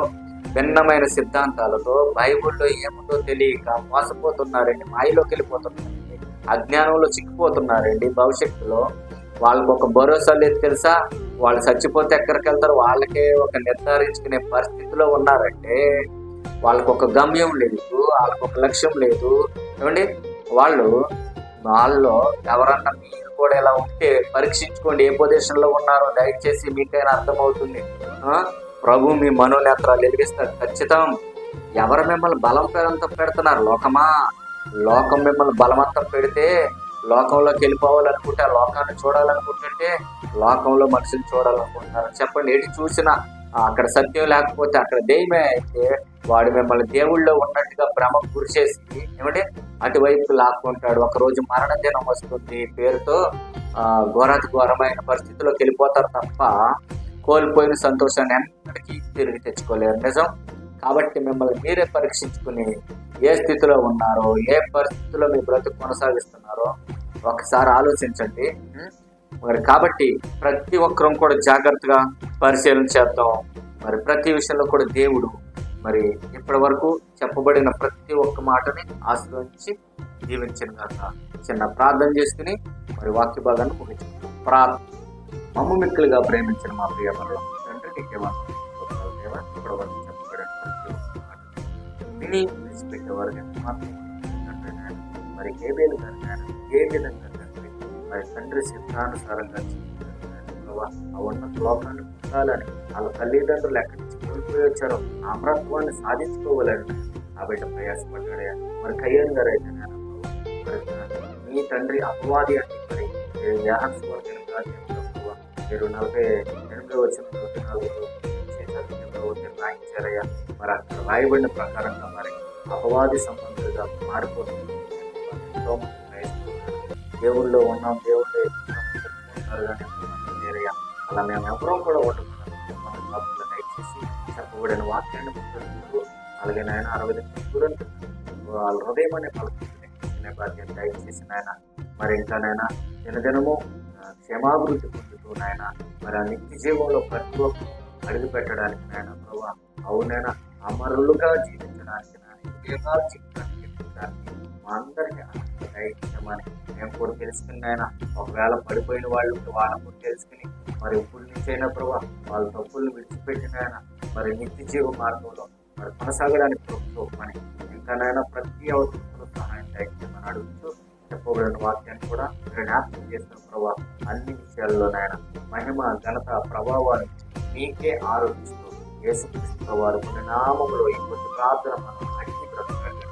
Speaker 1: భిన్నమైన సిద్ధాంతాలతో బైబిల్లో ఏముందో తెలియక మోసపోతున్నారండి, మాయలోకి వెళ్ళిపోతున్నారండి, అజ్ఞానంలో చిక్కిపోతున్నారండి. భవిష్యత్తులో వాళ్ళకు ఒక భరోసా లేదు తెలుసా? వాళ్ళు చచ్చిపోతే ఎక్కడికి వెళ్తారు? వాళ్ళకే ఒక నిర్ధారించుకునే పరిస్థితిలో ఉన్నారంటే వాళ్ళకు ఒక గమ్యం లేదు, వాళ్ళకు ఒక లక్ష్యం లేదు. ఏమండి వాళ్ళలో ఎవరన్నా మీరు కూడా ఇలా ఉంటే పరీక్షించుకోండి ఏ పొజిషన్లో ఉన్నారో. దయచేసి మీకైనా అర్థమవుతుంది. ప్రభు మీ మనోనేత్రాలు ఎదిగిస్తారు ఖచ్చితం. ఎవరు మిమ్మల్ని బలంతో పెడుతున్నారు? లోకమా? లోకం మిమ్మల్ని బలవంతం పెడితే లోకంలోకి వెళ్ళిపోవాలనుకుంటే, ఆ లోకాన్ని చూడాలనుకుంటుంటే లోకంలో మనుషులు చూడాలనుకుంటున్నారు. చెప్పండి, ఎటు చూసినా అక్కడ సత్యం లేకపోతే అక్కడ దెయ్యమే అయితే వాడు మిమ్మల్ని దేవుళ్ళో ఉన్నట్టుగా భ్రమ గురిచేసి ఏమంటే అటువైపు లాక్కుంటాడు. ఒకరోజు మరణ దినం వస్తుంది పేరుతో ఘోరాతి ఘోరమైన పరిస్థితిలోకి వెళ్ళిపోతారు తప్ప కోల్పోయిన సంతోషాన్ని ఎన్నటికీ తిరిగి తెచ్చుకోలేరు. నిజం. కాబట్టి మిమ్మల్ని మీరే పరీక్షించుకుని ఏ స్థితిలో ఉన్నారో, ఏ పరిస్థితిలో మీ బ్రతుకు కొనసాగిస్తున్నారో ఒకసారి ఆలోచించండి. మరి కాబట్టి ప్రతి ఒక్కరం కూడా జాగ్రత్తగా పరిశీలన చేద్దాం. మరి ప్రతి విషయంలో కూడా దేవుడు మరి ఇప్పటి వరకు చెప్పబడిన ప్రతి ఒక్క మాటని ఆశ్రయించి జీవించిన కాక చిన్న ప్రార్థన చేసుకుని మరి వాక్య భాగాన్ని ముగించుకుంటాం. ప్రార్థన. మమ్మ మిక్కులుగా ప్రేమించిన మా ప్రియ పరలోక తండ్రి, నీకే వందనాలు. ఇప్పటి వరకు చెప్పబడిన ప్రతి ఒక్క మాట విని విడిచిపెట్టేవారు మాత్రం మరి ఏబేలు గారు ఏ విధంగా మరి తండ్రి సిద్ధానుసారంగా ఆ ఉన్నత లోకాన్ని పొందాలని వాళ్ళ తల్లిదండ్రులు ఎక్కడి నుంచి కోల్పోయి వచ్చారో అమరత్వాన్ని సాధించుకోవాలని ఆ బిడ్డ ప్రయాసపడ్డాడే. మరి కయ్యాన్ గారు అయితే మీ తండ్రి అపవాది అంటే మరి మీరు 48 19 నుండి 4 రాయించారయ్యా. మరి అక్కడ రాయబడిన ప్రకారంగా మరి అపవాది సంబంధులుగా మారిపోతున్నారు ఎంతో మంది క్రైస్తవులు. దేవుళ్ళో ఉన్నాం, దేవుళ్ళో చెప్పుకుంటున్నారు కానీ ఎంతమంది లేరయ్యా. అలా మేము ఎవరూ కూడా ఉండకుండా దయచేసి చెప్పబడిన వాక్యాన్ని పుస్తకం అలాగే నాయన 60 చూడండి వాళ్ళ హృదయం అనే పలుకునే బాధ్యత దయచేసి నాయన. మరి ఇంకా నాయన దినదినము క్షేమాభివృద్ధి పొందుతూ నాయన మరి ఆ నిత్య జీవంలో ప్రతి ఒక్కరు అడుగు పెట్టడానికి నాయన ప్రభా అవునైనా అమరులుగా జీవించడానికి నాయన జీవించడానికి మా అందరికీ దయచేయమని మేము కూడా తెలుసుకుని నాయన. ఒకవేళ పడిపోయిన వాళ్ళు వాళ్ళకు తెలుసుకుని మరి ఇప్పుడు నుంచైనా ప్రభా వాళ్ళ తప్పులను విడిచిపెట్టిన ఆయన మరి నిత్య జీవ మార్గంలో మరి కొనసాగడానికి చూపమని ఇంకా నాయన ప్రతి అవసరంలో సహాయం దయచేయమని అడుగుతూ చెప్పబడిన వాక్యాన్ని కూడా జ్ఞాపకం చేస్తున్న ప్రభావ అన్ని విషయాల్లో నాయన మహిమ ఘనత ప్రభావాన్ని మీకే ఆరోపిస్తూ యేసుక్రీస్తు వారు కొన్ని నామములో ఈ కొద్ది ప్రార్థన మనం అడిగి బ్రతకండి.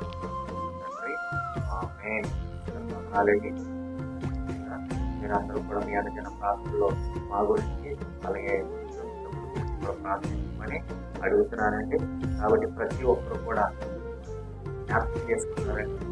Speaker 1: ఆమెన్. మీరందరూ కూడా మీ అనుదిన ప్రార్థనలో మా గురించి అలాగే ప్రార్థించమని అడుగుతున్నానండి. కాబట్టి ప్రతి ఒక్కరు కూడా జ్ఞాపకం చేసుకున్నారంటే